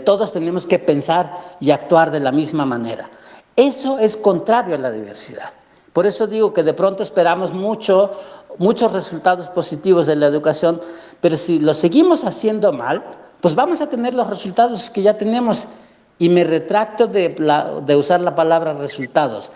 Speaker 1: todos tenemos que pensar y actuar de la misma manera. Eso es contrario a la diversidad. Por eso digo que de pronto esperamos muchos resultados positivos de la educación, pero si lo seguimos haciendo mal, pues vamos a tener los resultados que ya tenemos. Y me retracto de usar la palabra resultados.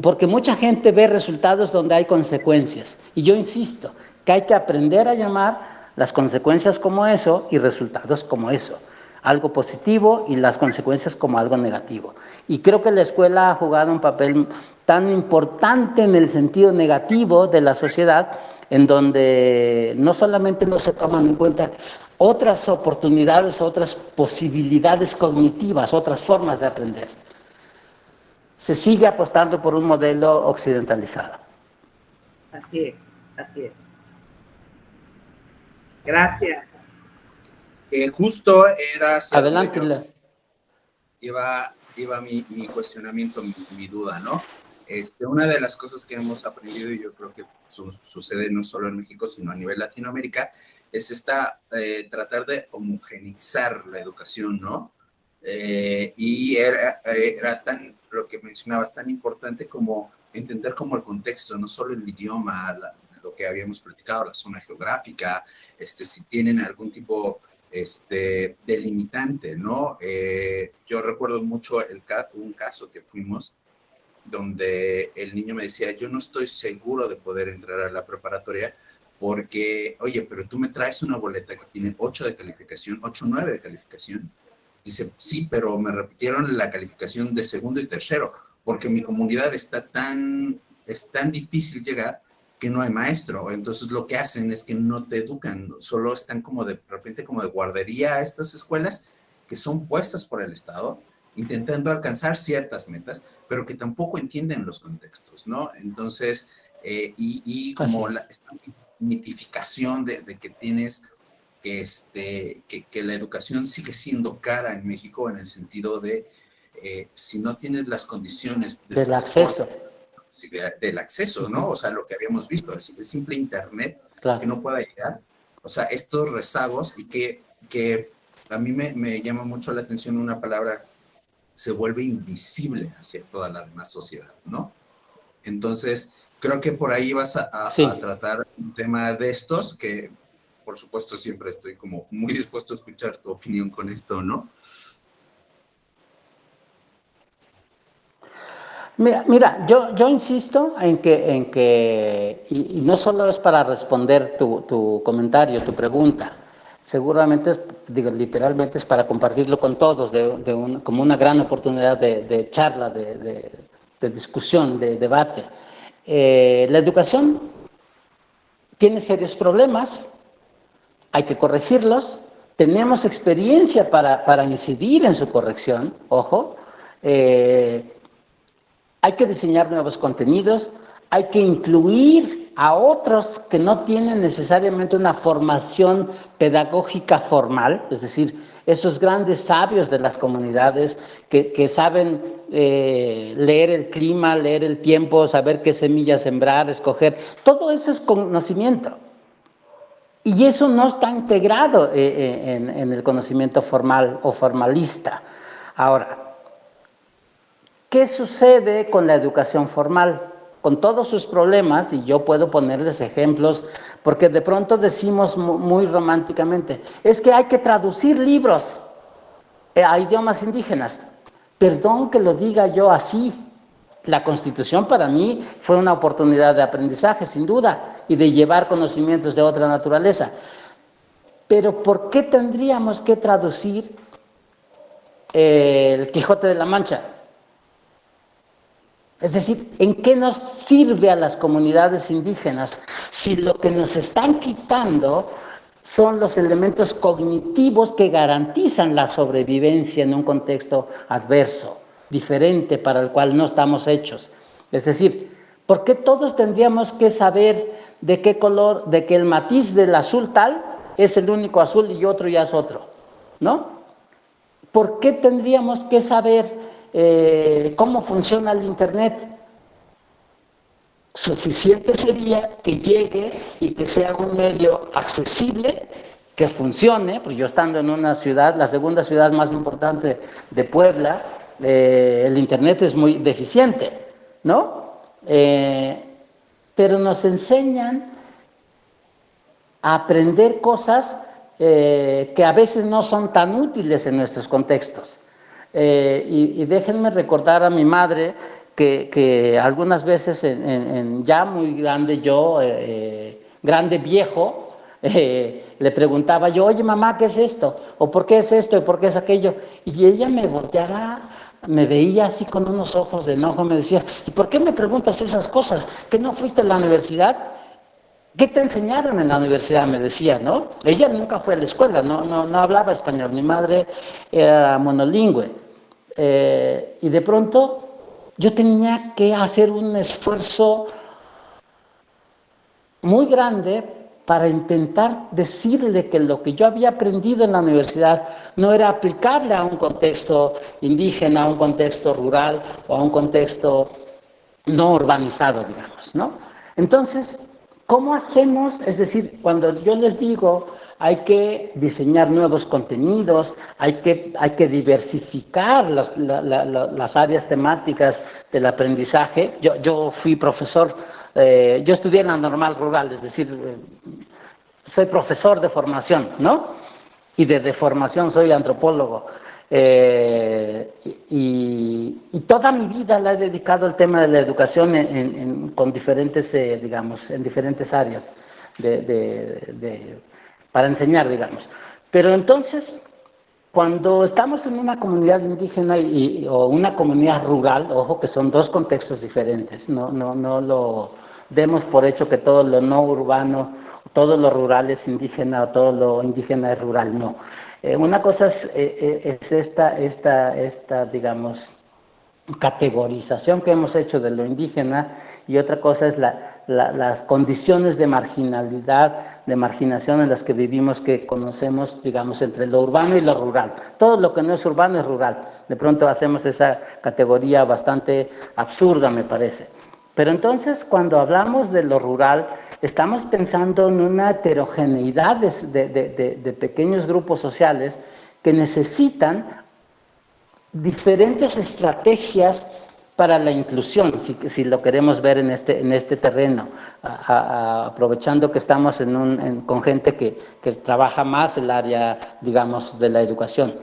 Speaker 1: Porque mucha gente ve resultados donde hay consecuencias. Y yo insisto que hay que aprender a llamar las consecuencias como eso y resultados como eso. Algo positivo y las consecuencias como algo negativo. Y creo que la escuela ha jugado un papel tan importante en el sentido negativo de la sociedad, en donde no solamente no se toman en cuenta otras oportunidades, otras posibilidades cognitivas, otras formas de aprender. Se sigue apostando por un modelo occidentalizado.
Speaker 5: Así es, así es. Gracias.
Speaker 4: Justo era...
Speaker 1: Adelante.
Speaker 4: Iba mi cuestionamiento, mi duda, ¿no? Una de las cosas que hemos aprendido, y yo creo que sucede no solo en México, sino a nivel Latinoamérica, es tratar de homogeneizar la educación, ¿no? Y era tan, lo que mencionabas, tan importante como entender como el contexto, no solo el idioma, lo que habíamos platicado, la zona geográfica, si tienen algún tipo delimitante, ¿no? Yo recuerdo mucho un caso que fuimos donde el niño me decía, yo no estoy seguro de poder entrar a la preparatoria porque, oye, pero tú me traes una boleta que tiene 8 de calificación, 8 o 9 de calificación. Dice, sí, pero me repitieron la calificación de segundo y tercero, porque mi comunidad es tan difícil llegar que no hay maestro. Entonces lo que hacen es que no te educan, solo están como de repente como de guardería a estas escuelas que son puestas por el Estado, intentando alcanzar ciertas metas, pero que tampoco entienden los contextos, ¿no? Entonces, y como esta mitificación de que tienes que la educación sigue siendo cara en México en el sentido de si no tienes las condiciones
Speaker 1: del acceso,
Speaker 4: ¿no? O sea, lo que habíamos visto, el simple internet,
Speaker 1: claro,
Speaker 4: que no pueda llegar, o sea, estos rezagos y que a mí me llama mucho la atención una palabra, se vuelve invisible hacia toda la demás sociedad, ¿no? Entonces, creo que por ahí vas a tratar un tema de estos que, por supuesto, siempre estoy como muy dispuesto a escuchar tu opinión con esto, ¿no?
Speaker 1: Mira, yo insisto en que y no solo es para responder tu comentario, tu pregunta, seguramente literalmente es para compartirlo con todos, como una gran oportunidad de charla, de discusión, de debate. La educación tiene serios problemas, hay que corregirlos, tenemos experiencia para incidir en su corrección, ojo, hay que diseñar nuevos contenidos, hay que incluir a otros que no tienen necesariamente una formación pedagógica formal, es decir, esos grandes sabios de las comunidades que saben leer el clima, leer el tiempo, saber qué semillas sembrar, escoger, todo eso es conocimiento. Y eso no está integrado en el conocimiento formal o formalista. Ahora, ¿qué sucede con la educación formal? Con todos sus problemas, y yo puedo ponerles ejemplos, porque de pronto decimos muy románticamente, es que hay que traducir libros a idiomas indígenas. Perdón que lo diga yo así, la Constitución para mí fue una oportunidad de aprendizaje, sin duda, y de llevar conocimientos de otra naturaleza. Pero ¿por qué tendríamos que traducir el Quijote de la Mancha? Es decir, ¿en qué nos sirve a las comunidades indígenas si lo que nos están quitando son los elementos cognitivos que garantizan la sobrevivencia en un contexto adverso, diferente, para el cual no estamos hechos? Es decir, ¿por qué todos tendríamos que saber de qué color, de que el matiz del azul tal es el único azul y otro ya es otro? ¿No? ¿Por qué tendríamos que saber cómo funciona el Internet? Suficiente sería que llegue y que sea un medio accesible, que funcione, porque yo estando en una ciudad, la segunda ciudad más importante de Puebla, el Internet es muy deficiente, ¿no? Pero nos enseñan a aprender cosas que a veces no son tan útiles en nuestros contextos. Y déjenme recordar a mi madre que algunas veces ya muy grande yo, grande viejo, le preguntaba yo, oye mamá, ¿qué es esto? ¿O por qué es esto? ¿Y por qué es aquello? Y ella me volteaba, me veía así con unos ojos de enojo, me decía, ¿y por qué me preguntas esas cosas? ¿Que no fuiste a la universidad? ¿Qué te enseñaron en la universidad? Me decía, ¿no? Ella nunca fue a la escuela, no hablaba español, mi madre era monolingüe. Y de pronto yo tenía que hacer un esfuerzo muy grande para intentar decirle que lo que yo había aprendido en la universidad no era aplicable a un contexto indígena, a un contexto rural o a un contexto no urbanizado, digamos, ¿no? Entonces, ¿cómo hacemos? Es decir, cuando yo les digo hay que diseñar nuevos contenidos, hay que diversificar las áreas temáticas del aprendizaje. Yo fui profesor, yo estudié en la normal rural, es decir, soy profesor de formación, ¿no? Y de formación soy antropólogo. Y toda mi vida la he dedicado al tema de la educación con diferentes, digamos, en diferentes áreas para enseñar, digamos. Pero entonces, cuando estamos en una comunidad indígena o una comunidad rural, ojo que son dos contextos diferentes, no lo demos por hecho que todo lo no urbano, todo lo rural es indígena o todo lo indígena es rural, no. Una cosa es esta, digamos, categorización que hemos hecho de lo indígena y otra cosa es las condiciones de marginalidad, de marginación en las que vivimos, que conocemos, digamos, entre lo urbano y lo rural. Todo lo que no es urbano es rural. De pronto hacemos esa categoría bastante absurda, me parece. Pero entonces, cuando hablamos de lo rural, estamos pensando en una heterogeneidad de pequeños grupos sociales que necesitan diferentes estrategias para la inclusión, si lo queremos ver en este terreno, aprovechando que estamos con gente que trabaja más el área, digamos, de la educación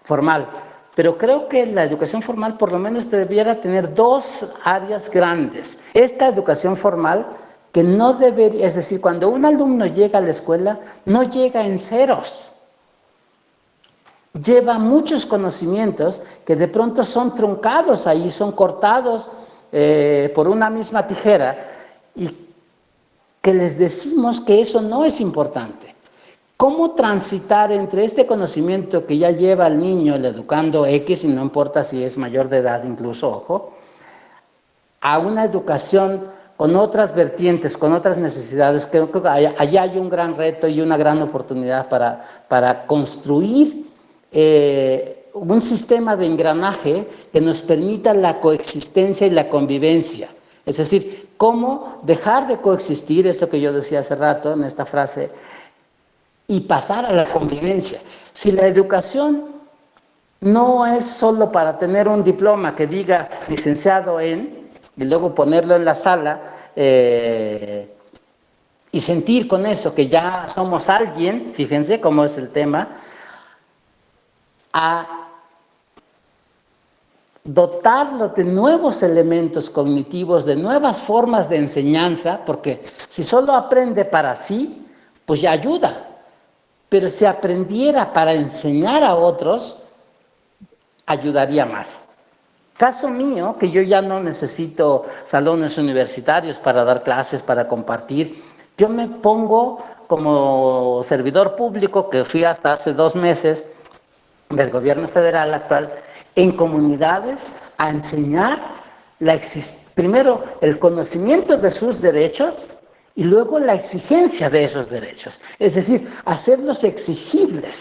Speaker 1: formal. Pero creo que la educación formal por lo menos debiera tener dos áreas grandes. Esta educación formal que no debería, es decir, cuando un alumno llega a la escuela, no llega en ceros. Lleva muchos conocimientos que de pronto son truncados ahí, son cortados por una misma tijera y que les decimos que eso no es importante. ¿Cómo transitar entre este conocimiento que ya lleva el niño, el educando X, y no importa si es mayor de edad incluso, ojo, a una educación con otras vertientes, con otras necesidades? Creo que allá hay un gran reto y una gran oportunidad para construir un sistema de engranaje que nos permita la coexistencia y la convivencia. Es decir, cómo dejar de coexistir, esto que yo decía hace rato en esta frase, y pasar a la convivencia. Si la educación no es solo para tener un diploma que diga licenciado en, y luego ponerlo en la sala y sentir con eso que ya somos alguien, fíjense cómo es el tema, a dotarlo de nuevos elementos cognitivos, de nuevas formas de enseñanza, porque si solo aprende para sí, pues ya ayuda. Pero si aprendiera para enseñar a otros, ayudaría más. Caso mío, que yo ya no necesito salones universitarios para dar clases, para compartir, yo me pongo como servidor público, que fui hasta hace 2 meses del gobierno federal actual, en comunidades a enseñar primero el conocimiento de sus derechos y luego la exigencia de esos derechos, es decir, hacerlos exigibles.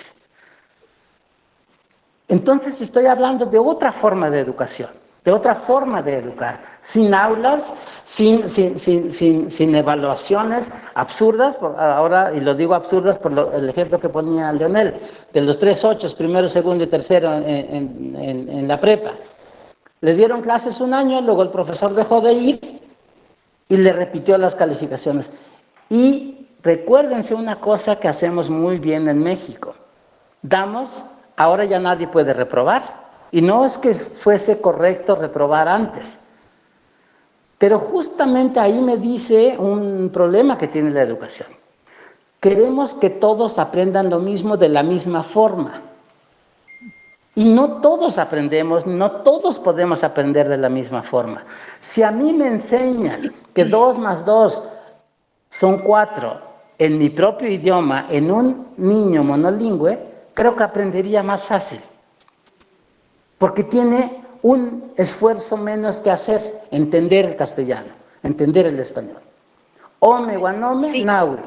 Speaker 1: Entonces estoy hablando de otra forma de educación, de otra forma de educar, sin aulas, sin evaluaciones absurdas, ahora, y lo digo absurdas por el ejemplo que ponía Leonel, de los 3 8, primero, segundo y tercero en la prepa. Le dieron clases 1 año, luego el profesor dejó de ir y le repitió las calificaciones. Y recuérdense una cosa que hacemos muy bien en México, ahora ya nadie puede reprobar, y no es que fuese correcto reprobar antes, pero justamente ahí me dice un problema que tiene la educación. Queremos que todos aprendan lo mismo de la misma forma, y no todos aprendemos, no todos podemos aprender de la misma forma. Si a mí me enseñan que 2 más 2 son 4 en mi propio idioma, en un niño monolingüe, creo que aprendería más fácil, porque tiene un esfuerzo menos que hacer, entender el castellano, entender el español. Ome, guanome, sí. Nahui,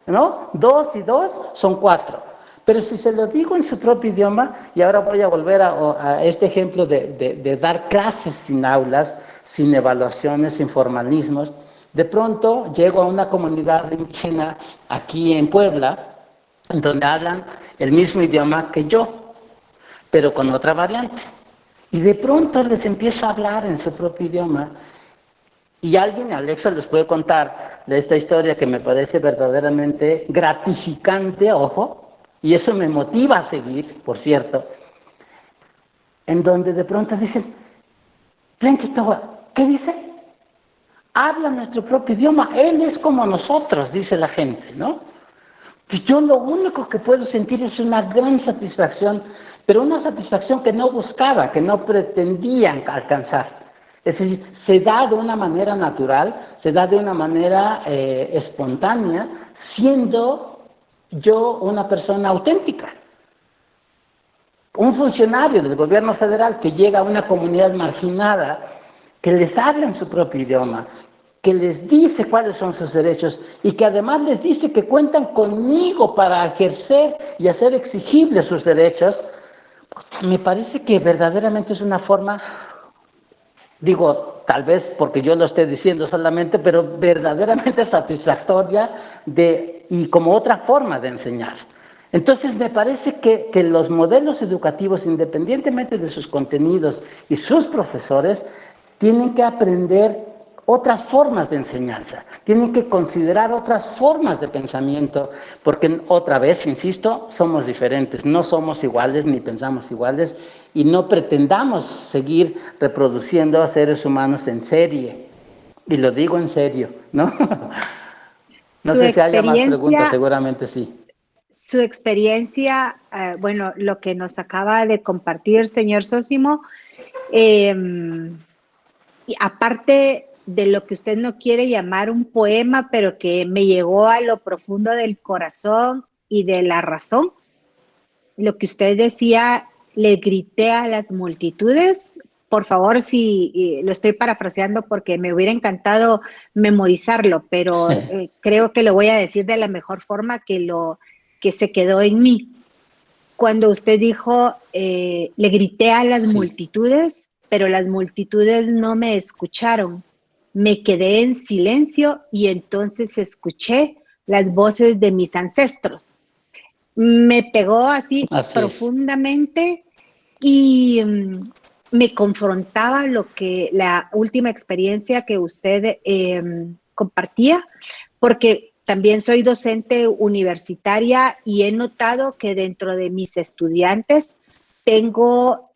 Speaker 1: ¿no? 2 y 2 son 4. Pero si se lo digo en su propio idioma, y ahora voy a volver a este ejemplo de dar clases sin aulas, sin evaluaciones, sin formalismos, de pronto llego a una comunidad indígena aquí en Puebla, donde hablan el mismo idioma que yo, pero con otra variante. Y de pronto les empiezo a hablar en su propio idioma, y alguien, Alexa, les puede contar de esta historia que me parece verdaderamente gratificante, ojo, y eso me motiva a seguir, por cierto, en donde de pronto dicen, ¿qué dice? Habla nuestro propio idioma, él es como nosotros, dice la gente, ¿no? Pues yo lo único que puedo sentir es una gran satisfacción, pero una satisfacción que no buscaba, que no pretendía alcanzar. Es decir, se da de una manera natural, se da de una manera espontánea, siendo yo una persona auténtica. Un funcionario del gobierno federal que llega a una comunidad marginada, que les habla en su propio idioma, que les dice cuáles son sus derechos y que además les dice que cuentan conmigo para ejercer y hacer exigibles sus derechos, pues me parece que verdaderamente es una forma, digo, tal vez porque yo lo esté diciendo solamente, pero verdaderamente satisfactoria y como otra forma de enseñar. Entonces me parece que los modelos educativos, independientemente de sus contenidos y sus profesores, tienen que aprender otras formas de enseñanza, tienen que considerar otras formas de pensamiento, porque otra vez, insisto, somos diferentes, no somos iguales ni pensamos iguales y no pretendamos seguir reproduciendo a seres humanos en serie, y lo digo en serio, ¿no? No sé si haya más preguntas, seguramente sí.
Speaker 3: Su experiencia, bueno, lo que nos acaba de compartir, señor Zósimo, y aparte de lo que usted no quiere llamar un poema, pero que me llegó a lo profundo del corazón y de la razón, lo que usted decía, le grité a las multitudes. Por favor, si lo estoy parafraseando porque me hubiera encantado memorizarlo, pero creo que lo voy a decir de la mejor forma que se quedó en mí. Cuando usted dijo, le grité a las multitudes, pero las multitudes no me escucharon. Me quedé en silencio y entonces escuché las voces de mis ancestros. Me pegó así profundamente y me confrontaba la última experiencia que usted compartía, porque también soy docente universitaria y he notado que dentro de mis estudiantes tengo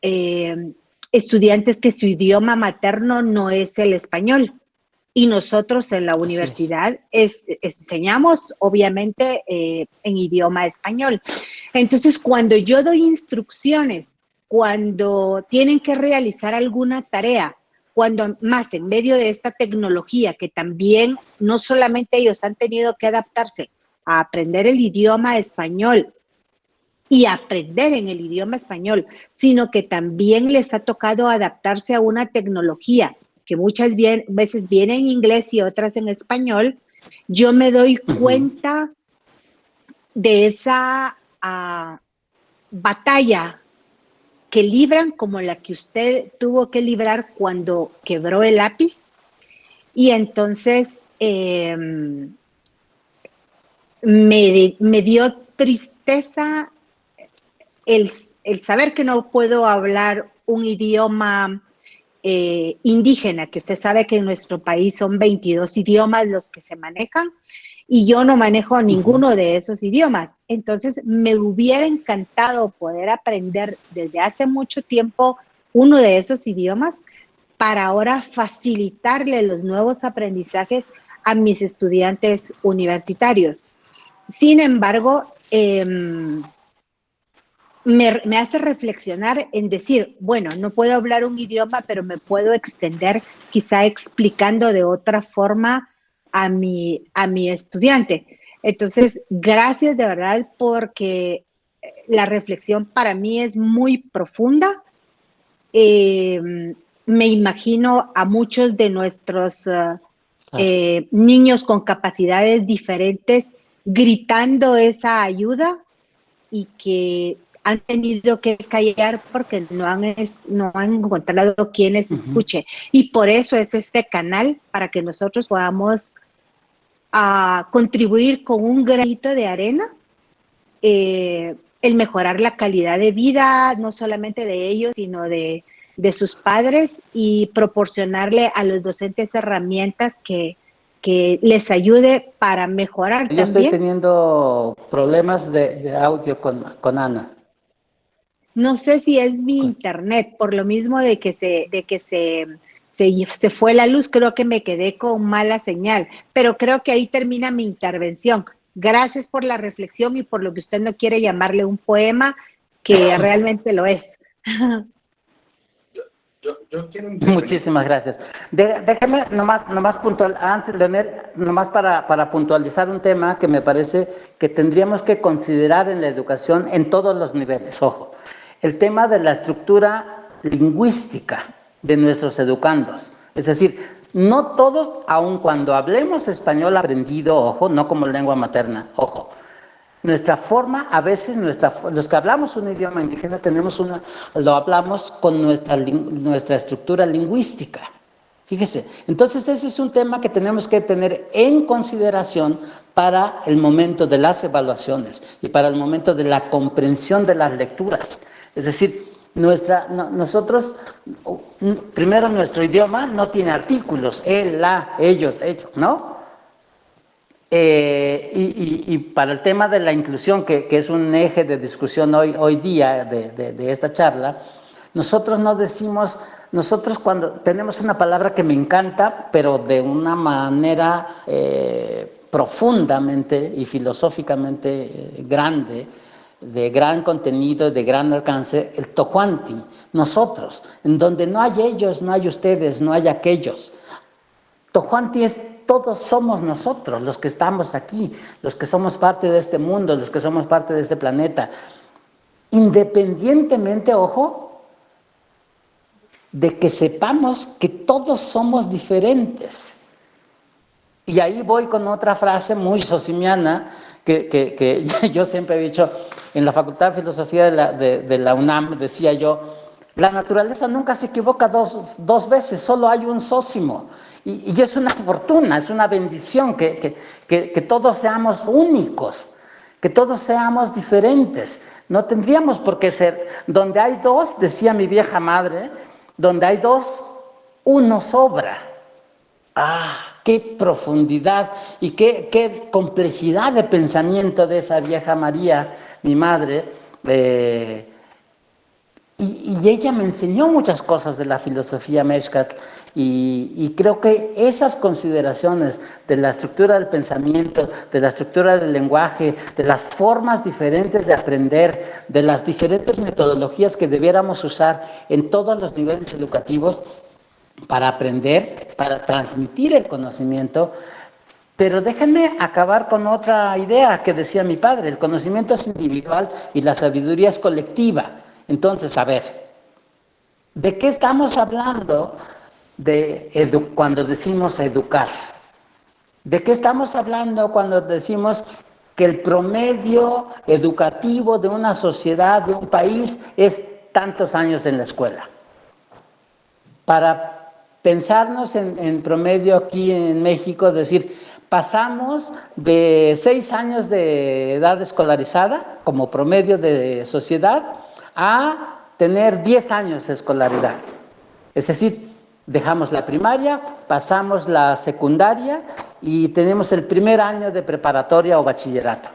Speaker 3: estudiantes que su idioma materno no es el español. Y nosotros en la universidad enseñamos, obviamente, en idioma español. Entonces, cuando yo doy instrucciones, cuando tienen que realizar alguna tarea, cuando más en medio de esta tecnología, que también no solamente ellos han tenido que adaptarse a aprender el idioma español y aprender en el idioma español, sino que también les ha tocado adaptarse a una tecnología que muchas veces viene en inglés y otras en español, yo me doy cuenta de esa batalla que libran, como la que usted tuvo que librar cuando quebró el lápiz. Y entonces me dio tristeza el saber que no puedo hablar un idioma indígena, que usted sabe que en nuestro país son 22 idiomas los que se manejan, y yo no manejo ninguno de esos idiomas. Entonces, me hubiera encantado poder aprender desde hace mucho tiempo uno de esos idiomas para ahora facilitarle los nuevos aprendizajes a mis estudiantes universitarios. Sin embargo, me hace reflexionar en decir, bueno, no puedo hablar un idioma, pero me puedo extender quizá explicando de otra forma a mi estudiante. Entonces, gracias de verdad, porque la reflexión para mí es muy profunda. Me imagino a muchos de nuestros niños con capacidades diferentes gritando esa ayuda y que han tenido que callar porque no han encontrado quien les escuche. Y por eso es este canal, para que nosotros podamos contribuir con un granito de arena, el mejorar la calidad de vida, no solamente de ellos, sino de sus padres, y proporcionarle a los docentes herramientas que les ayude para mejorar
Speaker 1: Yo
Speaker 3: también.
Speaker 1: estoy teniendo problemas de audio con Ana.
Speaker 3: No sé si es mi internet, por lo mismo de que se fue la luz, creo que me quedé con mala señal, pero creo que ahí termina mi intervención. Gracias por la reflexión y por lo que usted no quiere llamarle un poema, que realmente lo es.
Speaker 4: Yo quiero intervenir.
Speaker 1: Muchísimas gracias. Déjeme nomás puntual, antes, Leonel, nomás para puntualizar un tema que me parece que tendríamos que considerar en la educación en todos los niveles, ojo. El tema de la estructura lingüística de nuestros educandos. Es decir, no todos, aun cuando hablemos español aprendido, ojo, no como lengua materna, ojo. Nuestra forma, a veces, los que hablamos un idioma indígena, lo hablamos con nuestra estructura lingüística. Fíjese, entonces ese es un tema que tenemos que tener en consideración para el momento de las evaluaciones y para el momento de la comprensión de las lecturas. Es decir, nosotros, primero, nuestro idioma no tiene artículos, él, la, ellos, ¿no? Y para el tema de la inclusión, que es un eje de discusión hoy día de esta charla, nosotros no decimos, nosotros cuando tenemos una palabra que me encanta, pero de una manera profundamente y filosóficamente grande, de gran contenido, de gran alcance, el tojuanti, nosotros, en donde no hay ellos, no hay ustedes, no hay aquellos. Tojuanti es todos somos nosotros, los que estamos aquí, los que somos parte de este mundo, los que somos parte de este planeta. Independientemente, ojo, de que sepamos que todos somos diferentes. Y ahí voy con otra frase muy socimiana que yo siempre he dicho, en la Facultad de Filosofía de la UNAM, decía yo, la naturaleza nunca se equivoca dos veces, solo hay un sósimo. Y es una fortuna, es una bendición que todos seamos únicos, que todos seamos diferentes. No tendríamos por qué ser. Donde hay dos, decía mi vieja madre, donde hay dos, uno sobra. ¡Ah! ¡Qué profundidad y qué complejidad de pensamiento de esa vieja María, mi madre! Y ella me enseñó muchas cosas de la filosofía Mexcat y creo que esas consideraciones de la estructura del pensamiento, de la estructura del lenguaje, de las formas diferentes de aprender, de las diferentes metodologías que debiéramos usar en todos los niveles educativos para aprender, para transmitir el conocimiento. Pero déjenme acabar con otra idea que decía mi padre: el conocimiento es individual y la sabiduría es colectiva. Entonces, a ver, ¿de qué estamos hablando cuando decimos educar? ¿De qué estamos hablando cuando decimos que el promedio educativo de una sociedad, de un país, es tantos años en la escuela? Para pensarnos en promedio aquí en México, decir, pasamos de 6 años de edad escolarizada como promedio de sociedad a tener 10 años de escolaridad. Es decir, dejamos la primaria, pasamos la secundaria y tenemos el primer año de preparatoria o bachillerato.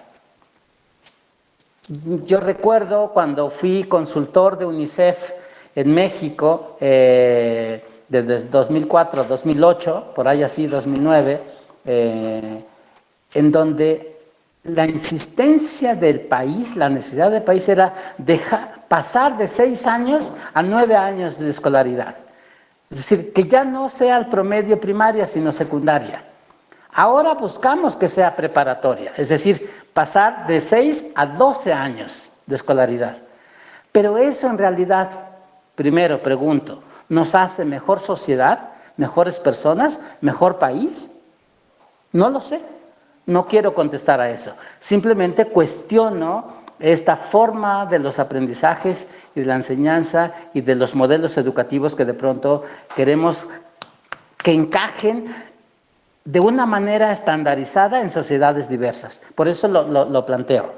Speaker 1: Yo recuerdo cuando fui consultor de UNICEF en México, desde 2004 a 2008, por ahí así, 2009, en donde la insistencia del país, la necesidad del país era pasar de 6 años a 9 años de escolaridad. Es decir, que ya no sea el promedio primaria, sino secundaria. Ahora buscamos que sea preparatoria, es decir, pasar de 6 a 12 años de escolaridad. Pero eso en realidad, primero pregunto, ¿nos hace mejor sociedad, mejores personas, mejor país? No lo sé, no quiero contestar a eso. Simplemente cuestiono esta forma de los aprendizajes y de la enseñanza y de los modelos educativos que de pronto queremos que encajen de una manera estandarizada en sociedades diversas. Por eso lo planteo.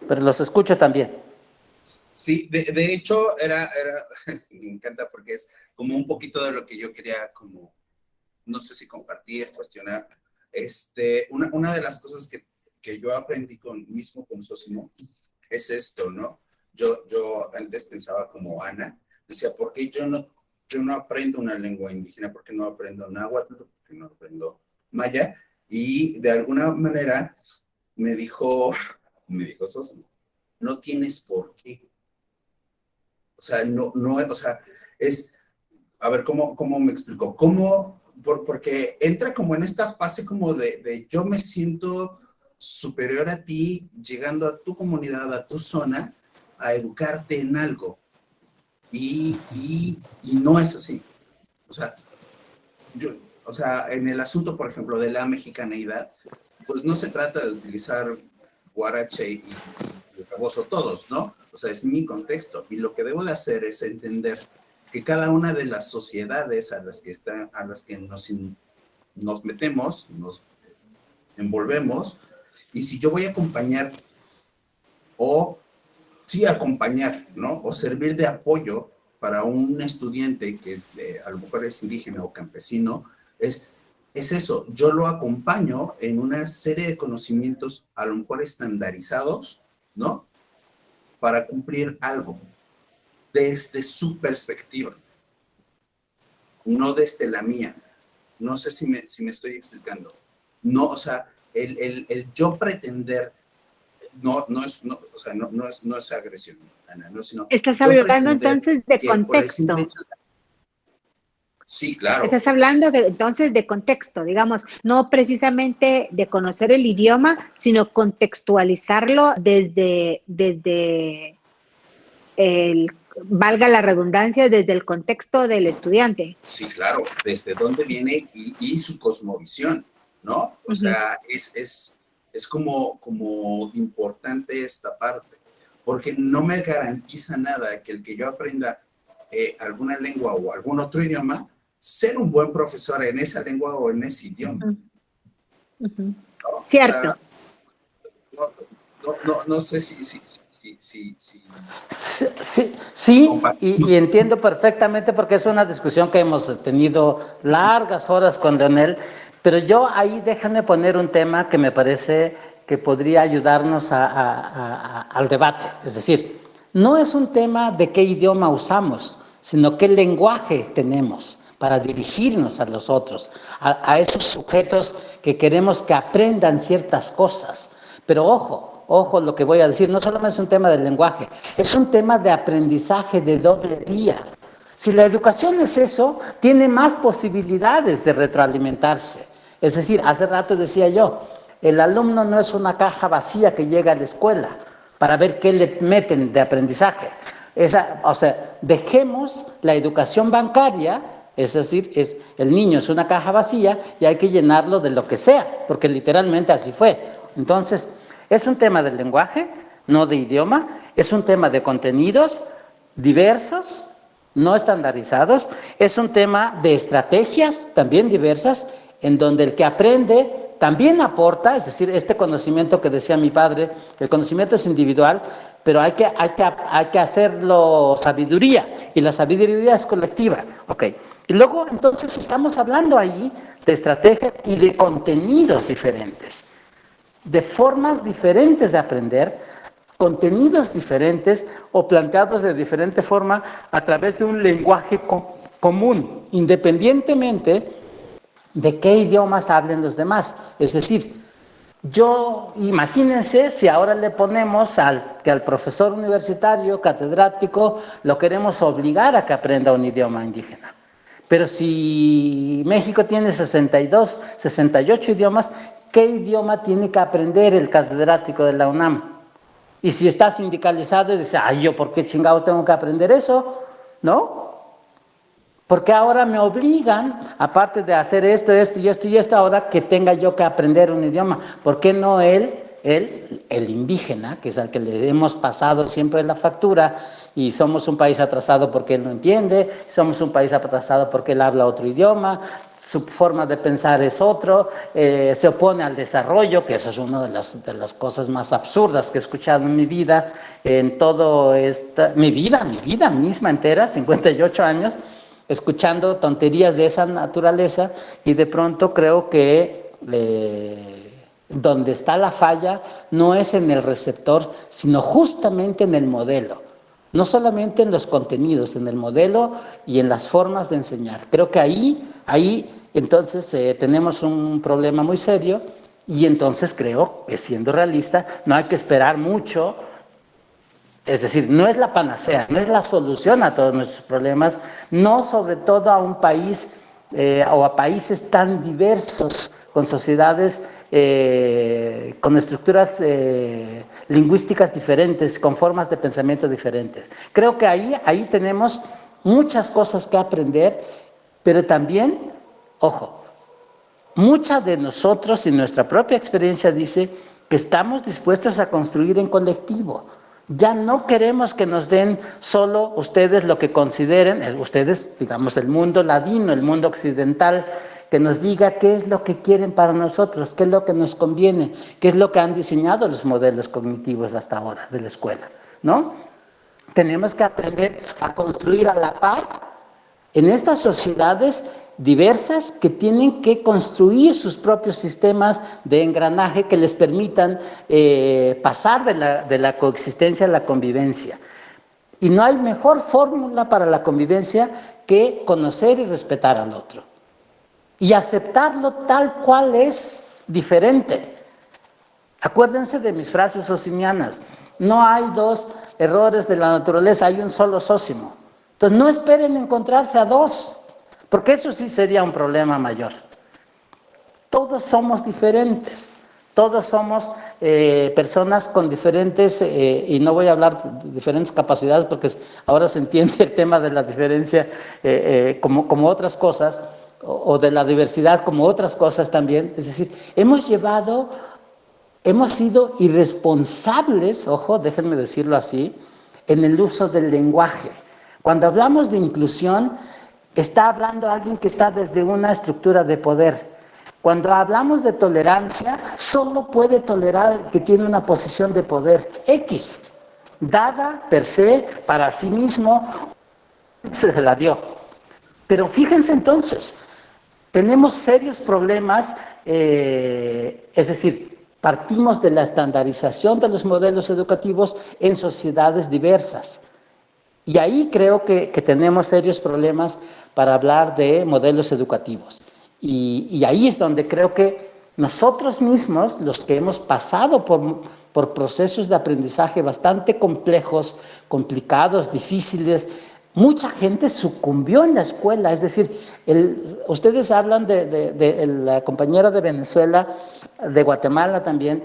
Speaker 1: Pero los escucho también.
Speaker 4: Sí, de hecho, me encanta porque es como un poquito de lo que yo quería, como, no sé si compartir, cuestionar. Una de las cosas que yo aprendí mismo con Sosimo es esto, ¿no? Yo antes pensaba como Ana, decía, ¿por qué yo no aprendo una lengua indígena? ¿Por qué no aprendo náhuatl? ¿Por qué no aprendo maya? Y de alguna manera me dijo Sosimo, no tienes por qué. O sea, o sea, a ver, ¿cómo me explico? Porque entra como en esta fase como de yo me siento superior a ti, llegando a tu comunidad, a tu zona, a educarte en algo. Y no es así. O sea, en el asunto, por ejemplo, de la mexicaneidad, pues no se trata de utilizar guarache y rebozo todos, ¿no? O sea, es mi contexto. Y lo que debo de hacer es entender que cada una de las sociedades a las que nos metemos, nos envolvemos, y si yo voy a acompañar ¿no? O servir de apoyo para un estudiante que a lo mejor es indígena o campesino, es eso, yo lo acompaño en una serie de conocimientos a lo mejor estandarizados, ¿no? Para cumplir algo desde su perspectiva, no desde la mía. No sé si me estoy explicando. No, o sea, el yo pretender no es agresión, Ana, no, sino
Speaker 3: Estás hablando entonces de contexto.
Speaker 4: Sí, claro.
Speaker 3: Estás hablando entonces de contexto, digamos, no precisamente de conocer el idioma, sino contextualizarlo desde valga la redundancia, desde el contexto del estudiante.
Speaker 4: Sí, claro, desde dónde viene y su cosmovisión, ¿no? O sea, es como importante esta parte, porque no me garantiza nada que el que yo aprenda alguna lengua o algún otro idioma, ser un buen profesor en esa lengua o en ese idioma.
Speaker 3: ¿No? Cierto.
Speaker 4: No sé si
Speaker 1: Sí, y entiendo perfectamente porque es una discusión que hemos tenido largas horas con Leonel, pero yo ahí déjame poner un tema que me parece que podría ayudarnos al debate. Es decir, no es un tema de qué idioma usamos, sino qué lenguaje tenemos para dirigirnos a los otros, a esos sujetos que queremos que aprendan ciertas cosas. Pero ojo lo que voy a decir, no solamente es un tema del lenguaje, es un tema de aprendizaje de doble vía. Si la educación es eso, tiene más posibilidades de retroalimentarse. Es decir, hace rato decía yo, el alumno no es una caja vacía que llega a la escuela para ver qué le meten de aprendizaje. O sea, dejemos la educación bancaria, es decir, el niño es una caja vacía y hay que llenarlo de lo que sea, porque literalmente así fue. Entonces, es un tema del lenguaje, no de idioma, es un tema de contenidos diversos, no estandarizados, es un tema de estrategias también diversas, en donde el que aprende también aporta, es decir, este conocimiento que decía mi padre, el conocimiento es individual, pero hay que hacerlo sabiduría, y la sabiduría es colectiva. Okay. Y luego, entonces, estamos hablando ahí de estrategias y de contenidos diferentes, de formas diferentes de aprender, contenidos diferentes o planteados de diferente forma a través de un lenguaje común, independientemente de qué idiomas hablen los demás. Es decir, imagínense si ahora le ponemos que al profesor universitario, catedrático, lo queremos obligar a que aprenda un idioma indígena. Pero si México tiene 62, 68 idiomas, ¿qué idioma tiene que aprender el catedrático de la UNAM? Y si está sindicalizado y dice, ay, ¿yo por qué chingado tengo que aprender eso? ¿No? Porque ahora me obligan, aparte de hacer esto, ahora que tenga yo que aprender un idioma. ¿Por qué no el indígena, que es al que le hemos pasado siempre la factura, y somos un país atrasado porque él no entiende, somos un país atrasado porque él habla otro idioma, su forma de pensar es otro, se opone al desarrollo, que eso es una de las cosas más absurdas que he escuchado en mi vida, mi vida misma entera, 58 años, escuchando tonterías de esa naturaleza, y de pronto creo que donde está la falla no es en el receptor, sino justamente en el modelo. No solamente en los contenidos, en el modelo y en las formas de enseñar. Creo que ahí entonces tenemos un problema muy serio, y entonces creo que, siendo realista, no hay que esperar mucho. Es decir, no es la panacea, no es la solución a todos nuestros problemas, no sobre todo a un país o a países tan diversos, con sociedades, con estructuras lingüísticas diferentes, con formas de pensamiento diferentes. Creo que ahí tenemos muchas cosas que aprender, pero también, ojo, muchas de nosotros y nuestra propia experiencia dice que estamos dispuestos a construir en colectivo. Ya no queremos que nos den solo ustedes lo que consideren, ustedes, digamos, el mundo ladino, el mundo occidental, que nos diga qué es lo que quieren para nosotros, qué es lo que nos conviene, qué es lo que han diseñado los modelos cognitivos hasta ahora de la escuela, ¿no? Tenemos que aprender a construir a la paz en estas sociedades diversas que tienen que construir sus propios sistemas de engranaje que les permitan pasar de la coexistencia a la convivencia. Y no hay mejor fórmula para la convivencia que conocer y respetar al otro. Y aceptarlo tal cual es, diferente. Acuérdense de mis frases socinianas. No hay dos errores de la naturaleza, hay un solo sósimo. Entonces no esperen encontrarse a dos, porque eso sí sería un problema mayor. Todos somos diferentes, todos somos personas con diferentes, y no voy a hablar de diferentes capacidades porque ahora se entiende el tema de la diferencia como otras cosas, o de la diversidad como otras cosas también. Es decir, hemos sido irresponsables, ojo, déjenme decirlo así, en el uso del lenguaje. Cuando hablamos de inclusión, está hablando alguien que está desde una estructura de poder. Cuando hablamos de tolerancia, solo puede tolerar el que tiene una posición de poder X, dada per se para sí mismo, se la dio. Pero fíjense entonces, tenemos serios problemas, es decir, Partimos de la estandarización de los modelos educativos en sociedades diversas. Y ahí creo que tenemos serios problemas para hablar de modelos educativos. Y ahí es donde creo que nosotros mismos, los que hemos pasado por procesos de aprendizaje bastante complejos, complicados, difíciles, mucha gente sucumbió en la escuela. Es decir, ustedes hablan de la compañera de Venezuela, de Guatemala también,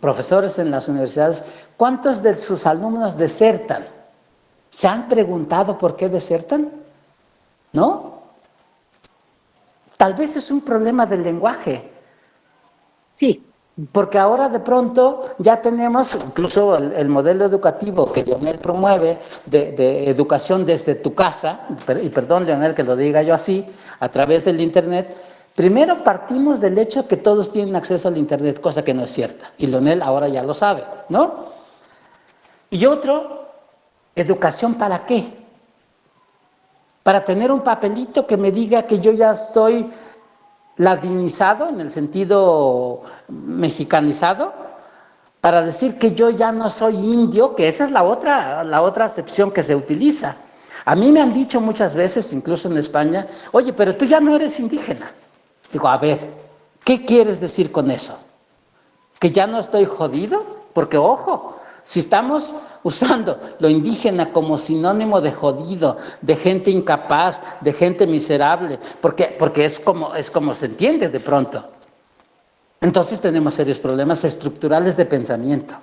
Speaker 1: profesores en las universidades. ¿Cuántos de sus alumnos desertan? ¿Se han preguntado por qué desertan? ¿No? Tal vez es un problema del lenguaje.
Speaker 3: Sí.
Speaker 1: Porque ahora de pronto ya tenemos incluso el modelo educativo que Leonel promueve de educación desde tu casa, y perdón Leonel que lo diga yo así, a través del internet. Primero partimos del hecho que todos tienen acceso al internet, cosa que no es cierta, y Leonel ahora ya lo sabe, ¿no? Y otro, ¿educación para qué? Para tener un papelito que me diga que yo ya estoy ladinizado, en el sentido mexicanizado, para decir que yo ya no soy indio, que esa es la otra acepción que se utiliza. A mí me han dicho muchas veces, incluso en España, oye, pero tú ya no eres indígena. Digo, a ver, ¿qué quieres decir con eso? ¿Que ya no estoy jodido? Porque, ojo, si estamos usando lo indígena como sinónimo de jodido, de gente incapaz, de gente miserable, porque es como se entiende de pronto. Entonces tenemos serios problemas estructurales de pensamiento.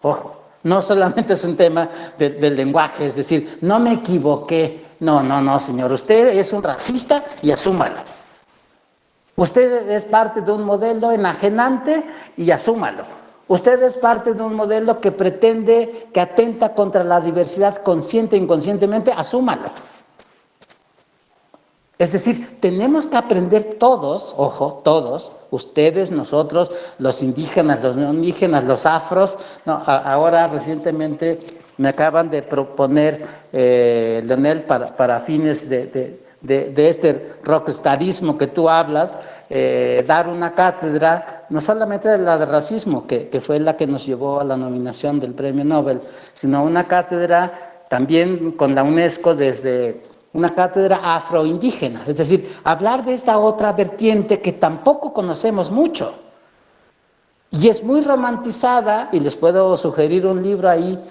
Speaker 1: Ojo, no solamente es un tema del lenguaje, es decir, no me equivoqué. No, señor, usted es un racista y asúmalo. Usted es parte de un modelo enajenante y asúmalo. Usted es parte de un modelo que pretende, que atenta contra la diversidad consciente e inconscientemente, asúmalo. Es decir, tenemos que aprender todos, ojo, todos, ustedes, nosotros, los indígenas, los no indígenas, los afros. No, ahora recientemente me acaban de proponer, Leonel, para fines de este rockstarismo que tú hablas, dar una cátedra, no solamente de la de racismo, que fue la que nos llevó a la nominación del Premio Nobel, sino una cátedra también con la UNESCO desde una cátedra afroindígena, es decir, hablar de esta otra vertiente que tampoco conocemos mucho. Y es muy romantizada, y les puedo sugerir un libro ahí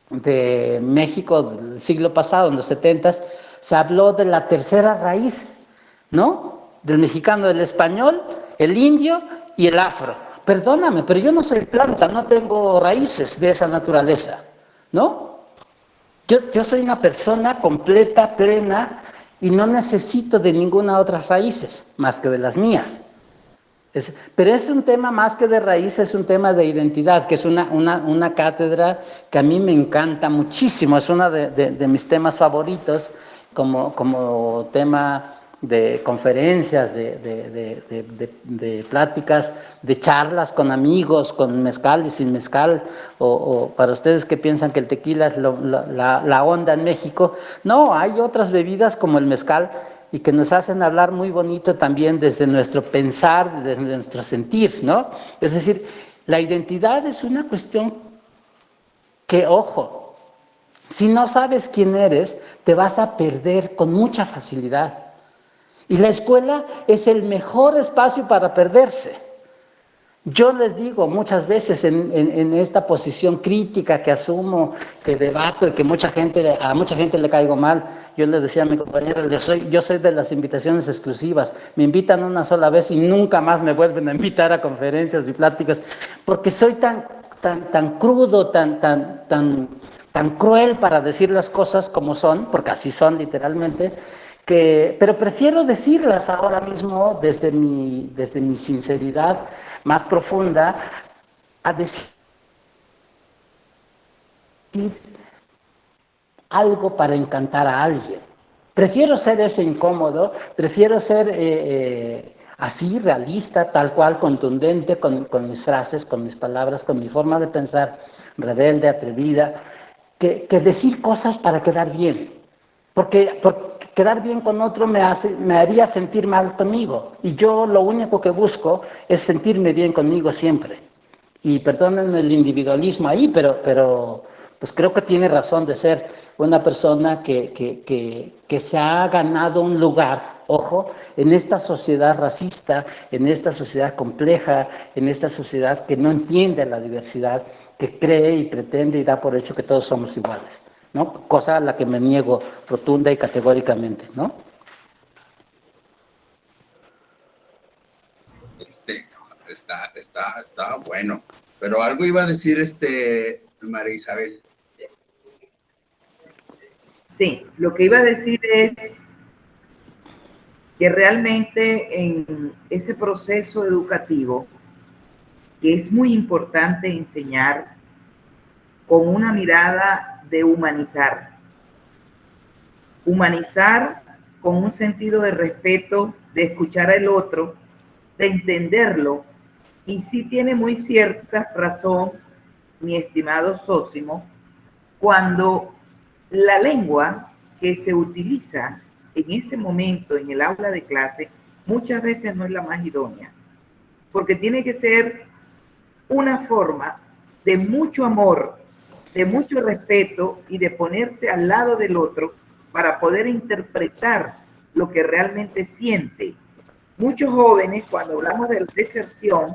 Speaker 1: de México del siglo pasado, en los 70s, se habló de la tercera raíz, ¿no? Del mexicano, del español, el indio y el afro. Perdóname, pero yo no soy planta, no tengo raíces de esa naturaleza, ¿no? Yo soy una persona completa, plena, y no necesito de ninguna otra raíces, más que de las mías. Pero es un tema más que de raíces, es un tema de identidad, que es una cátedra que a mí me encanta muchísimo, es uno de mis temas favoritos como tema de conferencias, de pláticas, de charlas con amigos, con mezcal y sin mezcal, o para ustedes que piensan que el tequila es la onda en México. No, hay otras bebidas como el mezcal y que nos hacen hablar muy bonito también desde nuestro pensar, desde nuestro sentir, ¿no? Es decir, la identidad es una cuestión que, ojo, si no sabes quién eres, te vas a perder con mucha facilidad. Y la escuela es el mejor espacio para perderse. Yo les digo muchas veces en esta posición crítica que asumo, que debato y que a mucha gente le caigo mal, yo le decía a mi compañero, yo soy de las invitaciones exclusivas, me invitan una sola vez y nunca más me vuelven a invitar a conferencias y pláticas, porque soy tan crudo, tan cruel para decir las cosas como son, porque así son literalmente, pero prefiero decirlas ahora mismo desde mi sinceridad más profunda, a decir algo para encantar a alguien. Prefiero ser ese incómodo, prefiero ser así, realista, tal cual, contundente con mis frases, con mis palabras, con mi forma de pensar, rebelde, atrevida, que decir cosas para quedar bien. Porque quedar bien con otro me haría sentir mal conmigo. Y yo lo único que busco es sentirme bien conmigo siempre. Y perdónenme el individualismo ahí, pero pues creo que tiene razón de ser una persona que se ha ganado un lugar, ojo, en esta sociedad racista, en esta sociedad compleja, en esta sociedad que no entiende la diversidad, que cree y pretende y da por hecho que todos somos iguales, ¿no? Cosa a la que me niego rotunda y categóricamente, ¿no?
Speaker 4: Está bueno. Pero algo iba a decir María Isabel.
Speaker 5: Sí, lo que iba a decir es que realmente en ese proceso educativo, que es muy importante enseñar con una mirada de humanizar. Humanizar con un sentido de respeto, de escuchar al otro, de entenderlo. Y sí tiene muy cierta razón, mi estimado Sósimo, cuando la lengua que se utiliza en ese momento en el aula de clase muchas veces no es la más idónea, porque tiene que ser una forma de mucho amor, de mucho respeto y de ponerse al lado del otro para poder interpretar lo que realmente siente. Muchos jóvenes, cuando hablamos de deserción,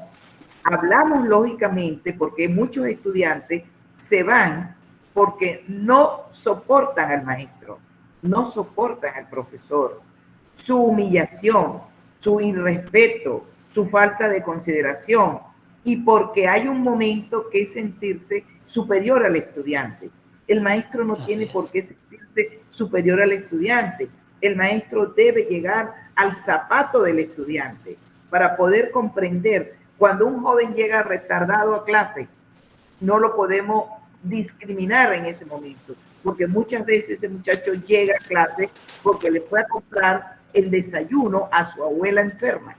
Speaker 5: hablamos lógicamente porque muchos estudiantes se van porque no soportan al maestro, no soportan al profesor, su humillación, su irrespeto, su falta de consideración, y porque hay un momento que es sentirse superior al estudiante. El maestro no tiene por qué sentirse superior al estudiante. El maestro debe llegar al zapato del estudiante para poder comprender. Cuando un joven llega retardado a clase, no lo podemos discriminar en ese momento, porque muchas veces ese muchacho llega a clase porque le fue a comprar el desayuno a su abuela enferma.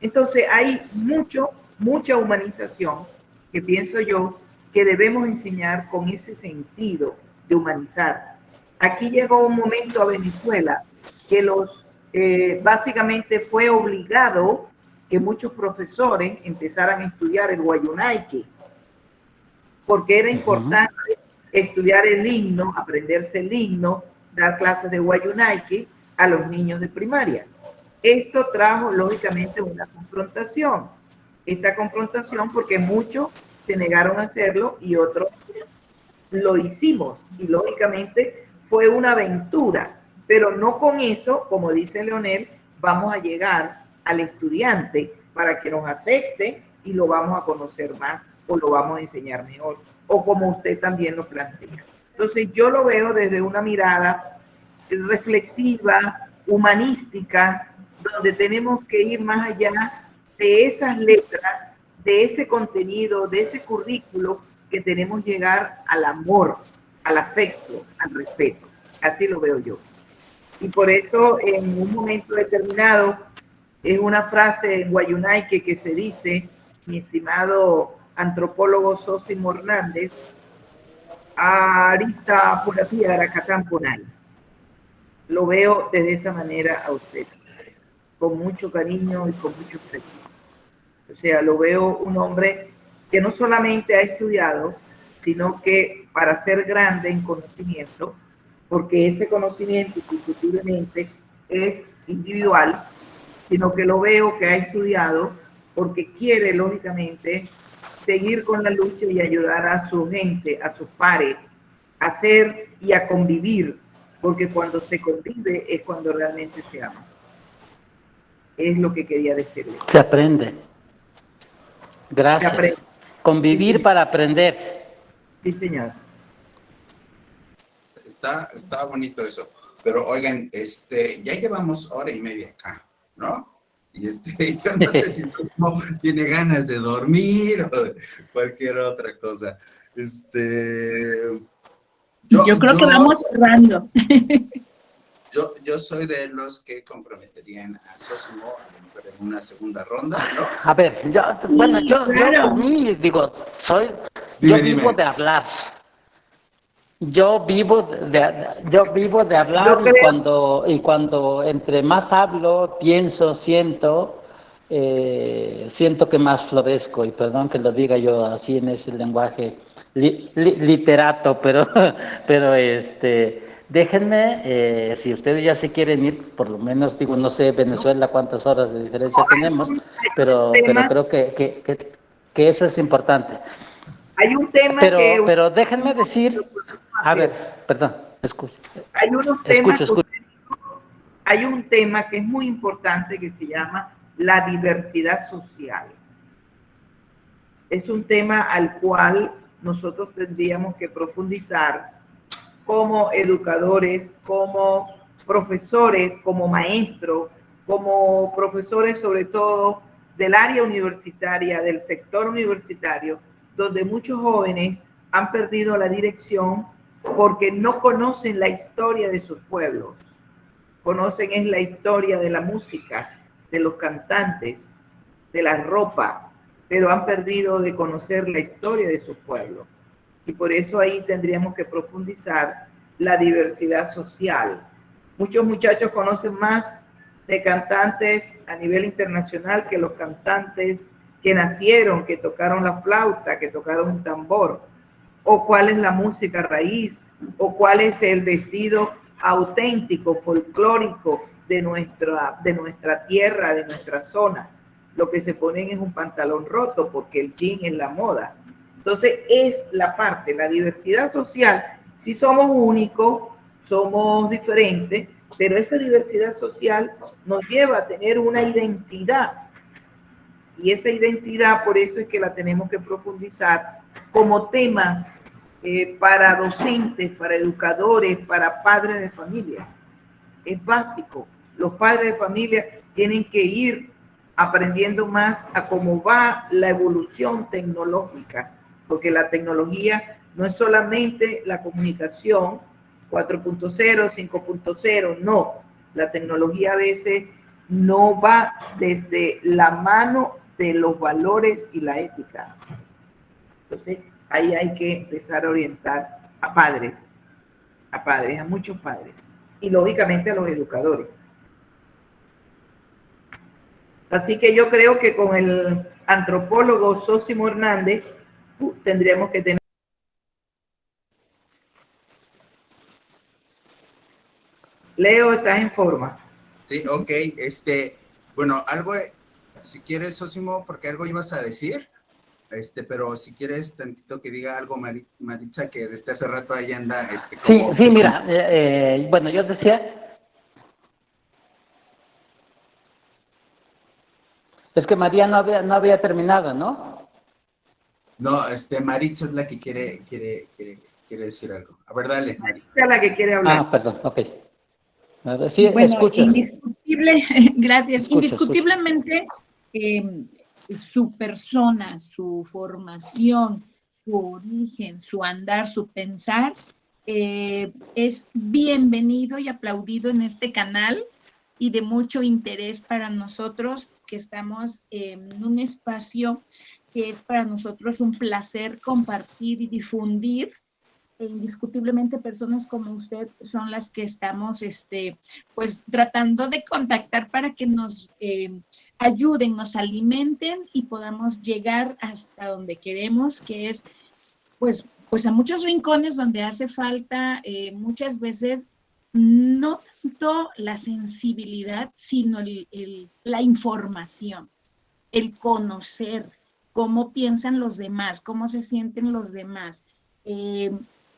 Speaker 5: Entonces hay mucha humanización que pienso yo que debemos enseñar con ese sentido de humanizar. Aquí llegó un momento a Venezuela que básicamente fue obligado que muchos profesores empezaran a estudiar el Guayunaiki, porque era importante estudiar el himno, aprenderse el himno, dar clases de Guayunaiki a los niños de primaria. Esto trajo lógicamente una confrontación. Esta confrontación porque muchos se negaron a hacerlo y otros lo hicimos. Y lógicamente fue una aventura, pero no con eso, como dice Leonel, vamos a llegar al estudiante para que nos acepte y lo vamos a conocer más o lo vamos a enseñar mejor, o como usted también lo plantea. Entonces yo lo veo desde una mirada reflexiva, humanística, donde tenemos que ir más allá de esas letras, de ese contenido, de ese currículo, que tenemos que llegar al amor, al afecto, al respeto. Así lo veo yo. Y por eso en un momento determinado es una frase en Guayunaiki que se dice, mi estimado antropólogo Sósimo Hernández, Arista Purapía Aracatán Ponal. Lo veo desde esa manera a usted, con mucho cariño y con mucho respeto. O sea, lo veo un hombre que no solamente ha estudiado, sino que para ser grande en conocimiento, porque ese conocimiento indiscutiblemente es individual, sino que lo veo que ha estudiado porque quiere, lógicamente, seguir con la lucha y ayudar a su gente, a sus pares, a ser y a convivir, porque cuando se convive es cuando realmente se ama. Es lo que quería decirle.
Speaker 1: Se aprende. Gracias.
Speaker 5: Se aprende.
Speaker 1: Convivir
Speaker 5: Sí,
Speaker 1: para aprender.
Speaker 5: Sí, señor.
Speaker 4: Está bonito eso. Pero oigan, ya llevamos 1:30 acá, ¿no? Y yo no sé si Sosimo tiene ganas de dormir o de cualquier otra cosa.
Speaker 2: Yo creo que vamos cerrando.
Speaker 4: Yo soy de los que comprometerían a Sosimo en una segunda ronda, ¿no?
Speaker 1: A ver, yo por mí, digo, yo vivo de hablar. yo vivo de hablar
Speaker 5: Yo creo-
Speaker 1: y cuando entre más hablo, pienso, siento que más florezco, y perdón que lo diga yo así en ese lenguaje literato, pero déjenme, si ustedes ya se quieren ir, por lo menos digo, no sé Venezuela cuántas horas de diferencia tenemos, pero
Speaker 5: tema,
Speaker 1: creo que eso es importante.
Speaker 5: hay un tema que
Speaker 1: Pero déjenme decir, a ver,
Speaker 5: hacer.
Speaker 1: perdón, escucho,
Speaker 5: Hay unos temas
Speaker 1: escucho, escucho.
Speaker 5: hay un tema que es muy importante que se llama la diversidad social. Es un tema al cual nosotros tendríamos que profundizar como educadores, como profesores, como maestros, como profesores sobre todo del área universitaria, del sector universitario, donde muchos jóvenes han perdido la dirección porque no conocen la historia de sus pueblos. Conocen es la historia de la música, de los cantantes, de la ropa, pero han perdido de conocer la historia de sus pueblos. Y por eso ahí tendríamos que profundizar la diversidad social. Muchos muchachos conocen más de cantantes a nivel internacional que los cantantes que nacieron, que tocaron la flauta, que tocaron un tambor, o cuál es la música raíz, o cuál es el vestido auténtico, folclórico de nuestra tierra, de nuestra zona. Lo que se ponen es un pantalón roto porque el jean es la moda. Entonces es la parte, la diversidad social. Si somos únicos, somos diferentes, pero esa diversidad social nos lleva a tener una identidad. Y esa identidad, por eso es que la tenemos que profundizar como temas para docentes, para educadores, para padres de familia. Es básico. Los padres de familia tienen que ir aprendiendo más a cómo va la evolución tecnológica, porque la tecnología no es solamente la comunicación 4.0, 5.0, no. La tecnología a veces no va desde la mano de los valores y la ética. Entonces, ahí hay que empezar a orientar a padres, a muchos padres, y lógicamente a los educadores. Así que yo creo que con el antropólogo Sósimo Hernández tendríamos que tener... Leo, ¿estás en forma?
Speaker 4: Sí, ok, bueno, algo, si quieres, Sósimo, porque algo ibas a decir, pero si quieres tantito que diga algo Maritza, que desde hace rato ahí anda, como...
Speaker 1: Sí, mira, bueno, yo decía, es que María no había terminado, ¿no?
Speaker 4: No, Maritza es la que quiere decir algo. A ver, dale, Maritza.
Speaker 5: Es la que quiere hablar.
Speaker 1: Ah, perdón, ok. Sí,
Speaker 2: Bueno,
Speaker 1: escucho.
Speaker 2: gracias.
Speaker 1: Escucho.
Speaker 2: Indiscutiblemente, su persona, su formación, su origen, su andar, su pensar, es bienvenido y aplaudido en este canal y de mucho interés para nosotros que estamos en un espacio que es para nosotros un placer compartir y difundir. Indiscutiblemente personas como usted son las que estamos pues tratando de contactar para que nos ayuden, nos alimenten y podamos llegar hasta donde queremos, que es pues a muchos rincones donde hace falta muchas veces no tanto la sensibilidad, sino la información, el conocer cómo piensan los demás, cómo se sienten los demás.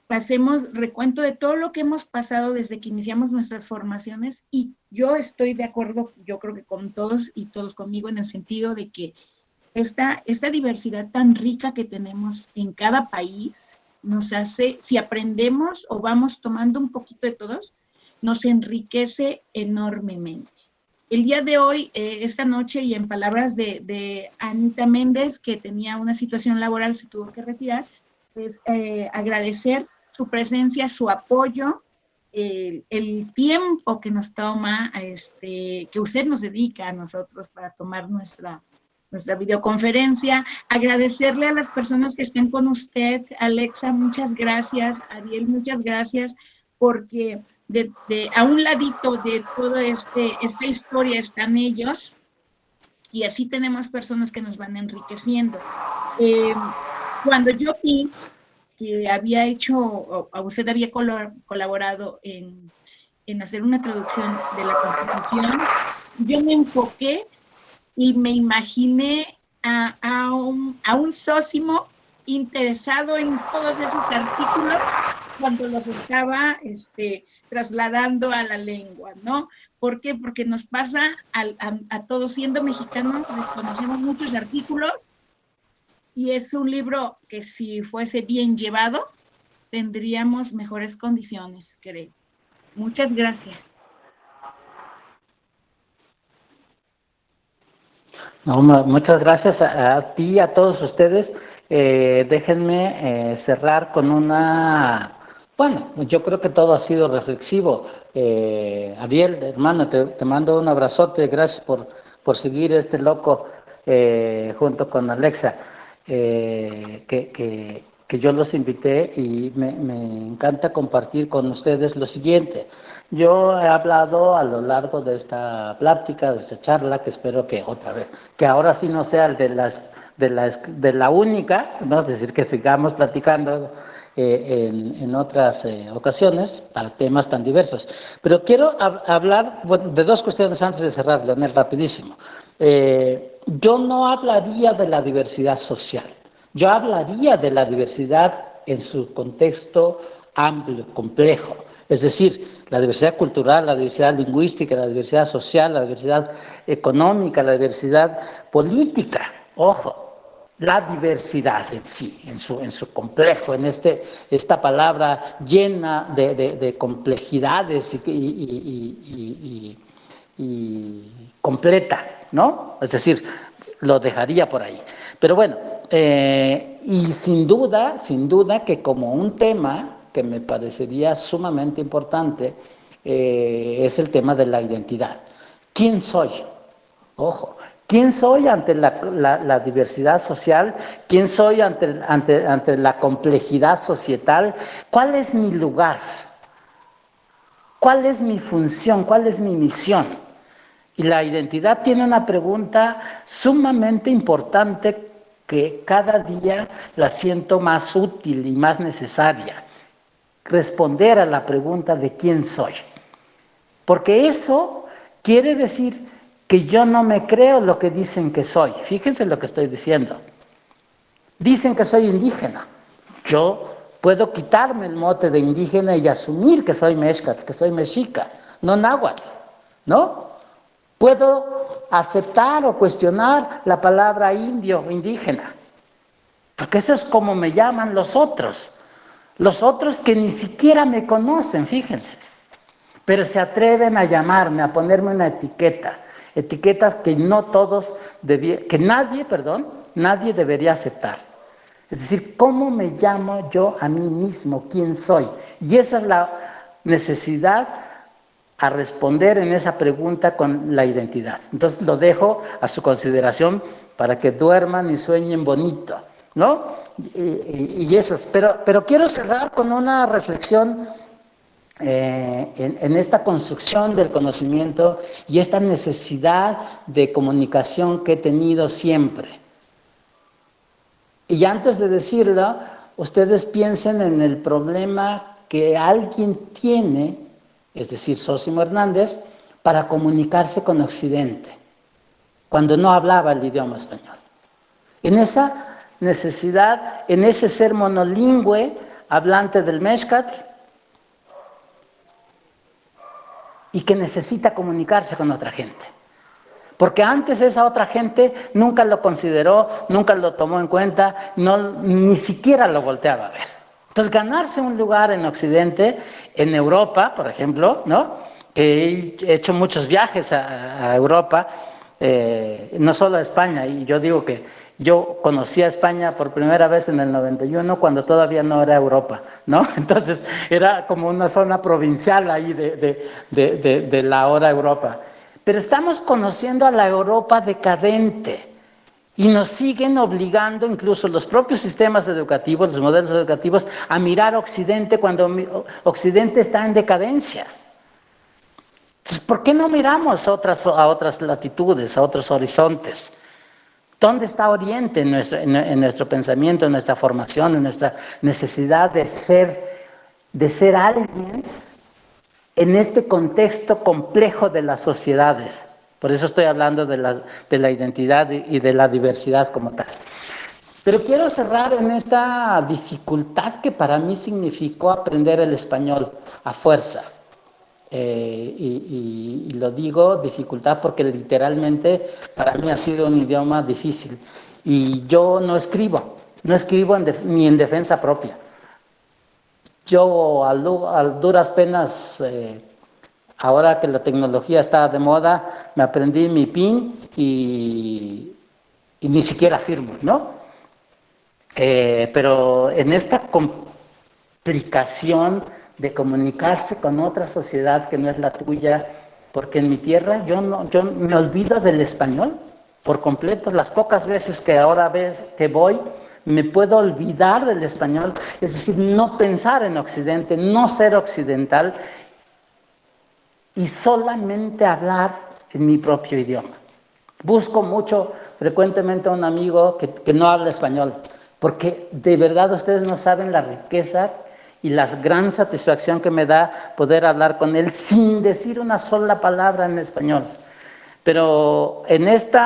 Speaker 2: Hacemos recuento de todo lo que hemos pasado desde que iniciamos nuestras formaciones y yo estoy de acuerdo, yo creo que con todos y todos conmigo en el sentido de que esta diversidad tan rica que tenemos en cada país nos hace, si aprendemos o vamos tomando un poquito de todos, nos enriquece enormemente. El día de hoy, esta noche, y en palabras de Anita Méndez, que tenía una situación laboral, se tuvo que retirar, es agradecer su presencia, su apoyo, el tiempo que nos toma, que usted nos dedica a nosotros para tomar nuestra videoconferencia. Agradecerle a las personas que están con usted. Alexa, muchas gracias. Ariel, muchas gracias, porque a un ladito de toda esta historia están ellos, y así tenemos personas que nos van enriqueciendo. Cuando yo vi que había hecho, o usted había colaborado en hacer una traducción de la Constitución, yo me enfoqué y me imaginé a un Sósimo interesado en todos esos artículos cuando los estaba trasladando a la lengua, ¿no? ¿Por qué? Porque nos pasa a todos, siendo mexicanos, desconocemos muchos artículos, y es un libro que, si fuese bien llevado, tendríamos mejores condiciones, creo. Muchas gracias.
Speaker 1: No, muchas gracias a ti y a todos ustedes. Déjenme cerrar con una... Bueno, yo creo que todo ha sido reflexivo. Ariel, hermano, te mando un abrazote. Gracias por seguir este loco junto con Alexa, que yo los invité, y me encanta compartir con ustedes lo siguiente. Yo he hablado a lo largo de esta plática, de esta charla, que espero que otra vez, que ahora sí no sea el de la única, ¿no? Es decir, que sigamos platicando en otras ocasiones para temas tan diversos. Pero quiero hablar de dos cuestiones antes de cerrar, Leonel, rapidísimo. Yo no hablaría de la diversidad social, yo hablaría de la diversidad en su contexto amplio, complejo. Es decir, la diversidad cultural, la diversidad lingüística, la diversidad social, la diversidad económica, la diversidad política. Ojo, la diversidad en sí, en su complejo, en esta palabra llena de complejidades y completa, ¿no? Es decir, lo dejaría por ahí. Pero bueno, y sin duda que como un tema que me parecería sumamente importante, es el tema de la identidad. ¿Quién soy? Ojo, ¿quién soy ante la diversidad social? ¿Quién soy ante la complejidad societal? ¿Cuál es mi lugar? ¿Cuál es mi función? ¿Cuál es mi misión? Y la identidad tiene una pregunta sumamente importante que cada día la siento más útil y más necesaria. Responder a la pregunta de quién soy. Porque eso quiere decir que yo no me creo lo que dicen que soy. Fíjense lo que estoy diciendo. Dicen que soy indígena. Yo puedo quitarme el mote de indígena y asumir que soy mexcat, que soy mexica, no náhuatl, ¿no? Puedo aceptar o cuestionar la palabra indio o indígena, porque eso es como me llaman los otros que ni siquiera me conocen, fíjense, pero se atreven a llamarme, a ponerme una etiquetas que nadie debería aceptar. Es decir, ¿cómo me llamo yo a mí mismo? ¿Quién soy? Y esa es la necesidad a responder en esa pregunta con la identidad. Entonces lo dejo a su consideración para que duerman y sueñen bonito, ¿no? Y eso, pero quiero cerrar con una reflexión en esta construcción del conocimiento y esta necesidad de comunicación que he tenido siempre. Y antes de decirlo, ustedes piensen en el problema que alguien tiene, es decir, Sósimo Hernández, para comunicarse con Occidente, cuando no hablaba el idioma español. En esa necesidad, en ese ser monolingüe, hablante del Mexcat, y que necesita comunicarse con otra gente. Porque antes esa otra gente nunca lo consideró, nunca lo tomó en cuenta, ni siquiera lo volteaba a ver. Entonces, ganarse un lugar en Occidente, en Europa, por ejemplo, ¿no? Que he hecho muchos viajes a Europa, no solo a España, y yo digo que yo conocí a España por primera vez en el 91, cuando todavía no era Europa, ¿no? Entonces, era como una zona provincial ahí de la ahora Europa. Pero estamos conociendo a la Europa decadente, Y nos siguen obligando, incluso los propios sistemas educativos, los modelos educativos, a mirar a Occidente cuando Occidente está en decadencia. Entonces, ¿por qué no miramos a otras latitudes, a otros horizontes? ¿Dónde está Oriente en nuestro pensamiento, en nuestra formación, en nuestra necesidad de ser alguien en este contexto complejo de las sociedades? Por eso estoy hablando de la identidad y de la diversidad como tal. Pero quiero cerrar en esta dificultad que para mí significó aprender el español a fuerza. Y lo digo dificultad porque literalmente para mí ha sido un idioma difícil. Y yo no escribo ni en defensa propia. Yo a duras penas... ahora que la tecnología está de moda, me aprendí mi PIN y ni siquiera firmo, ¿no? Pero en esta complicación de comunicarse con otra sociedad que no es la tuya, porque en mi tierra yo me olvido del español por completo. Las pocas veces que ahora que voy, me puedo olvidar del español, es decir, no pensar en Occidente, no ser occidental, y solamente hablar en mi propio idioma. Busco mucho, frecuentemente a un amigo que no habla español, porque de verdad ustedes no saben la riqueza y la gran satisfacción que me da poder hablar con él sin decir una sola palabra en español. Pero en este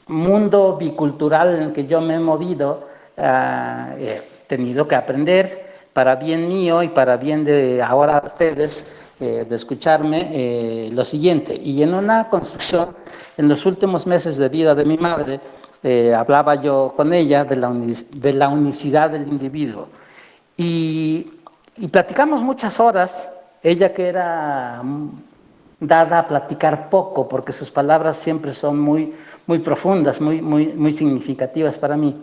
Speaker 1: mundo bicultural en el que yo me he movido, he tenido que aprender, para bien mío y para bien de ahora ustedes, de escucharme, lo siguiente. Y en una construcción, en los últimos meses de vida de mi madre, hablaba yo con ella de la unicidad del individuo. Y platicamos muchas horas, ella que era dada a platicar poco, porque sus palabras siempre son muy, muy profundas, muy significativas para mí.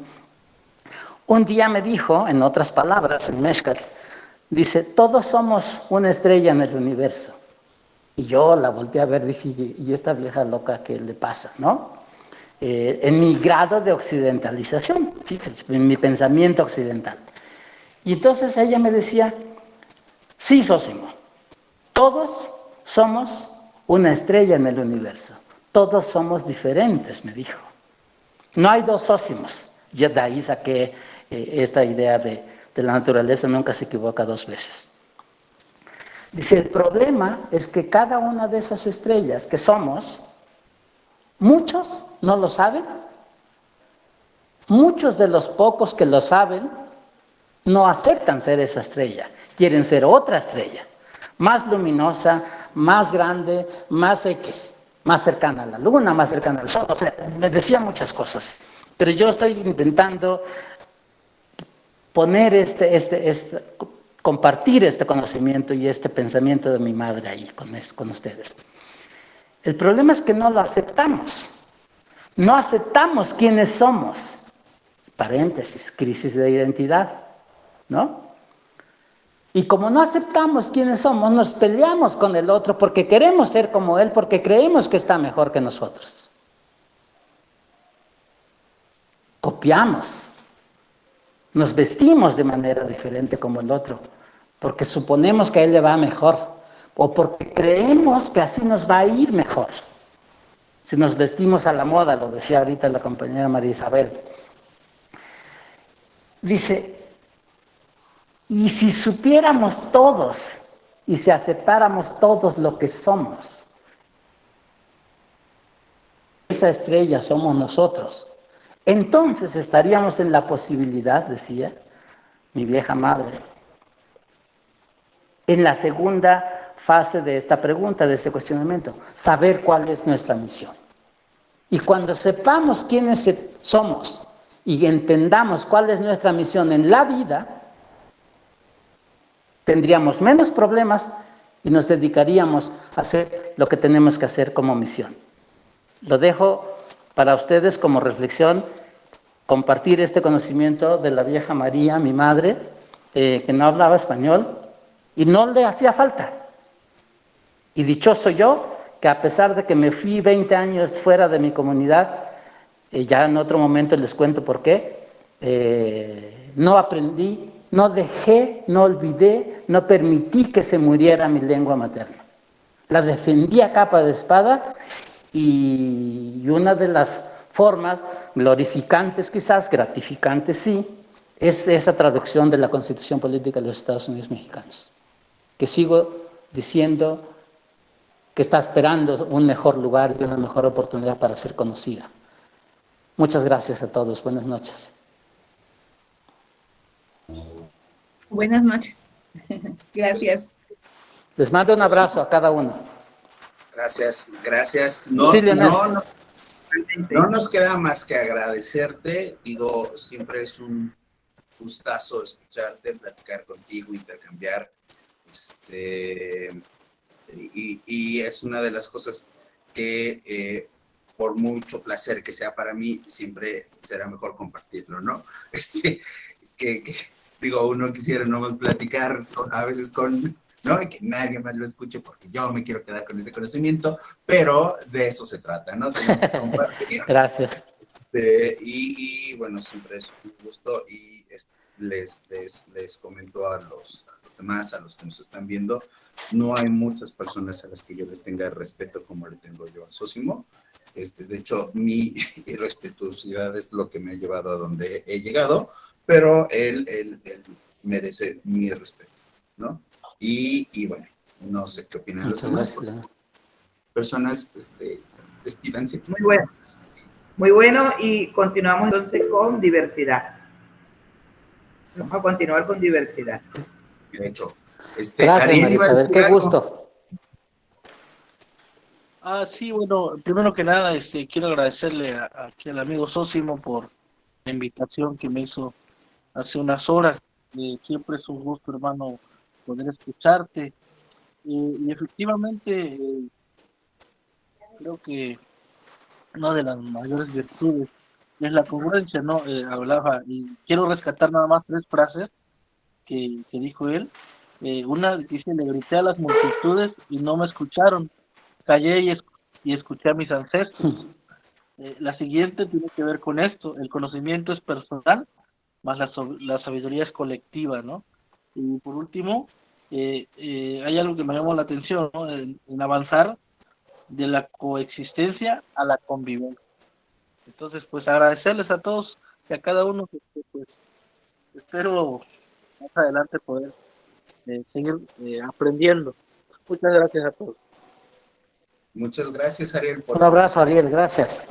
Speaker 1: Un día me dijo, en otras palabras, en Méxcal, dice, todos somos una estrella en el universo. Y yo la volteé a ver, dije, ¿y esta vieja loca qué le pasa, no? En mi grado de occidentalización, fíjense, en mi pensamiento occidental. Y entonces ella me decía, sí, Sosimo, todos somos una estrella en el universo. Todos somos diferentes, me dijo. No hay dos Sósimos. Yo de ahí saqué esta idea de la naturaleza nunca se equivoca dos veces. Dice, el problema es que cada una de esas estrellas que somos, muchos no lo saben, muchos de los pocos que lo saben no aceptan ser esa estrella, quieren ser otra estrella, más luminosa, más grande, más X, más cercana a la luna, más cercana al sol. O sea, me decía muchas cosas, pero yo estoy intentando poner compartir este conocimiento y este pensamiento de mi madre ahí con ustedes. El problema es que no lo aceptamos. No aceptamos quiénes somos. Paréntesis, crisis de identidad, ¿no? Y como no aceptamos quiénes somos, nos peleamos con el otro porque queremos ser como él, porque creemos que está mejor que nosotros. Copiamos. Nos vestimos de manera diferente como el otro, porque suponemos que a él le va mejor, o porque creemos que así nos va a ir mejor. Si nos vestimos a la moda, lo decía ahorita la compañera María Isabel. Dice, y si supiéramos todos y si aceptáramos todos lo que somos, esa estrella somos nosotros, entonces estaríamos en la posibilidad, decía mi vieja madre, en la segunda fase de esta pregunta, de este cuestionamiento, saber cuál es nuestra misión. Y cuando sepamos quiénes somos y entendamos cuál es nuestra misión en la vida, tendríamos menos problemas y nos dedicaríamos a hacer lo que tenemos que hacer como misión. Lo dejo para ustedes como reflexión, compartir este conocimiento de la vieja María, mi madre, que no hablaba español y no le hacía falta. Y dichoso yo, que a pesar de que me fui 20 años fuera de mi comunidad, Ya en otro momento les cuento por qué. No aprendí, no dejé, no olvidé, no permití que se muriera mi lengua materna. La defendí a capa de espada y una de las formas glorificantes quizás, gratificantes sí, es esa traducción de la Constitución Política de los Estados Unidos Mexicanos, que sigo diciendo que está esperando un mejor lugar y una mejor oportunidad para ser conocida. Muchas gracias a todos. Buenas noches.
Speaker 2: Buenas noches. Gracias.
Speaker 1: Les mando un abrazo a cada uno.
Speaker 4: Gracias, gracias.
Speaker 1: Sí, Leonel.
Speaker 4: No nos queda más que agradecerte. Digo, siempre es un gustazo escucharte, platicar contigo, intercambiar. Y es una de las cosas que, por mucho placer que sea para mí, siempre será mejor compartirlo, ¿no? Digo, uno quisiera nomás platicar a veces con, ¿no? Y que nadie más lo escuche porque yo me quiero quedar con ese conocimiento, pero de eso se trata, ¿no? Tenemos que compartir.
Speaker 1: Gracias.
Speaker 4: Y bueno, siempre es un gusto y les comento a los demás, a los que nos están viendo, no hay muchas personas a las que yo les tenga respeto como le tengo yo a Sosimo. De hecho, mi irrespetuosidad es lo que me ha llevado a donde he llegado, pero él merece mi respeto, ¿no? Y bueno, no sé qué opinan los demás. Personas, despídanse.
Speaker 5: Muy bueno. Muy bueno, y continuamos entonces con diversidad. Vamos a continuar con diversidad.
Speaker 4: De hecho,
Speaker 1: gracias,
Speaker 4: Ariel,
Speaker 1: María Isabel, qué gusto.
Speaker 6: Sí, bueno, primero que nada, quiero agradecerle aquí al amigo Sosimo por la invitación que me hizo hace unas horas. Siempre es un gusto, hermano, poder escucharte. Y efectivamente, creo que una de las mayores virtudes es la congruencia, ¿no? Hablaba, y quiero rescatar nada más 3 frases que dijo él. Una dice: le grité a las multitudes y no me escucharon, callé y escuché a mis ancestros. La siguiente tiene que ver con esto: el conocimiento es personal, más la sabiduría es colectiva, ¿no? Y por último, hay algo que me llamó la atención, ¿no? En avanzar de la coexistencia a la convivencia. Entonces, pues agradecerles a todos y a cada uno, pues espero más adelante poder seguir aprendiendo. Muchas gracias a todos.
Speaker 4: Muchas gracias, Ariel.
Speaker 1: Un abrazo, Ariel, gracias.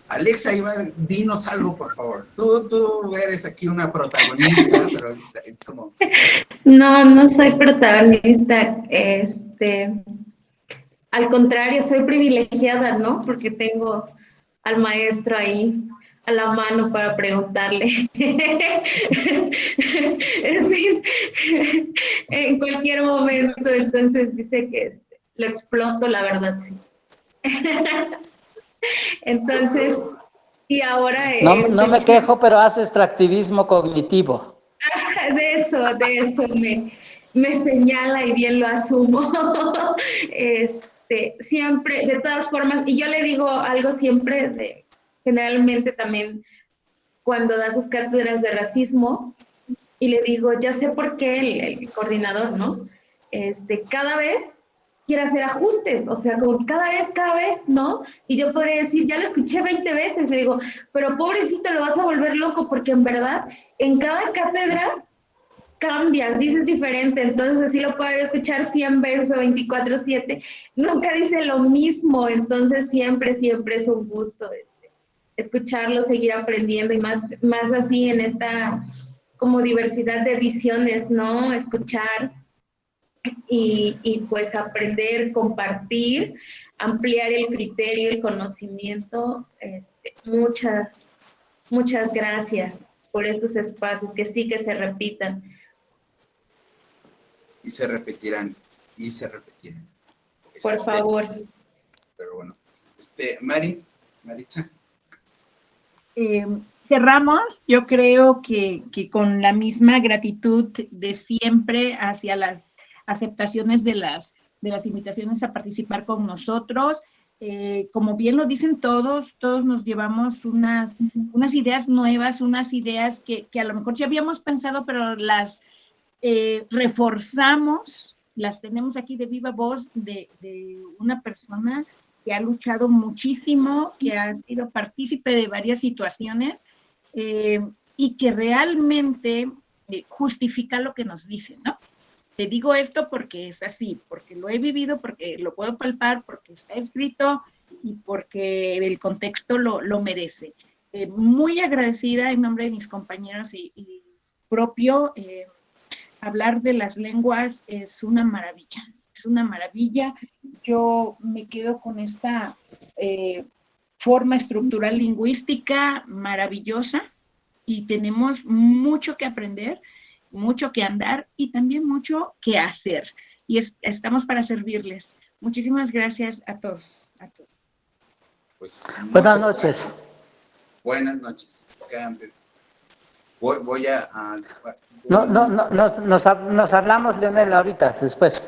Speaker 4: Alexa, dinos algo, por favor. Tú eres aquí una protagonista, pero es como...
Speaker 7: No soy protagonista. Al contrario, soy privilegiada, ¿no? Porque tengo al maestro ahí a la mano para preguntarle. Es decir, en cualquier momento, entonces dice que lo exploto, la verdad, sí. Entonces, y ahora...
Speaker 1: No me quejo, pero hace extractivismo cognitivo.
Speaker 7: De eso me señala y bien lo asumo. Siempre, de todas formas, y yo le digo algo siempre, generalmente también cuando da sus cátedras de racismo, y le digo, ya sé por qué el coordinador, ¿no? Cada vez quiere hacer ajustes, o sea, como que cada vez, ¿no? Y yo podría decir, ya lo escuché 20 veces, le digo, pero pobrecito, lo vas a volver loco, porque en verdad, en cada cátedra cambias, dices diferente, entonces así lo puedo escuchar 100 veces o 24/7, nunca dice lo mismo, entonces siempre es un gusto escucharlo, seguir aprendiendo, y más así en esta como diversidad de visiones, ¿no? Escuchar y pues aprender, compartir, ampliar el criterio, el conocimiento. Muchas gracias por estos espacios, que sí que se repitan.
Speaker 4: Y se repetirán.
Speaker 7: Por favor.
Speaker 4: Pero bueno, Maritza.
Speaker 2: Cerramos, yo creo que con la misma gratitud de siempre hacia las aceptaciones de las invitaciones a participar con nosotros. como bien lo dicen todos nos llevamos unas ideas nuevas, unas ideas que a lo mejor ya habíamos pensado, pero las reforzamos, las tenemos aquí de viva voz de una persona que ha luchado muchísimo, que ha sido partícipe de varias situaciones y que realmente justifica lo que nos dice, ¿no? Te digo esto porque es así, porque lo he vivido, porque lo puedo palpar, porque está escrito y porque el contexto lo merece. Muy agradecida en nombre de mis compañeros y propio, hablar de las lenguas es una maravilla, es una maravilla. Yo me quedo con esta forma estructural lingüística maravillosa y tenemos mucho que aprender, mucho que andar y también mucho que hacer. Y estamos para servirles. Muchísimas gracias a todos.
Speaker 4: Pues,
Speaker 1: buenas noches.
Speaker 4: Gracias. Buenas noches. Voy a...
Speaker 1: Nos hablamos, Leonel, ahorita, después.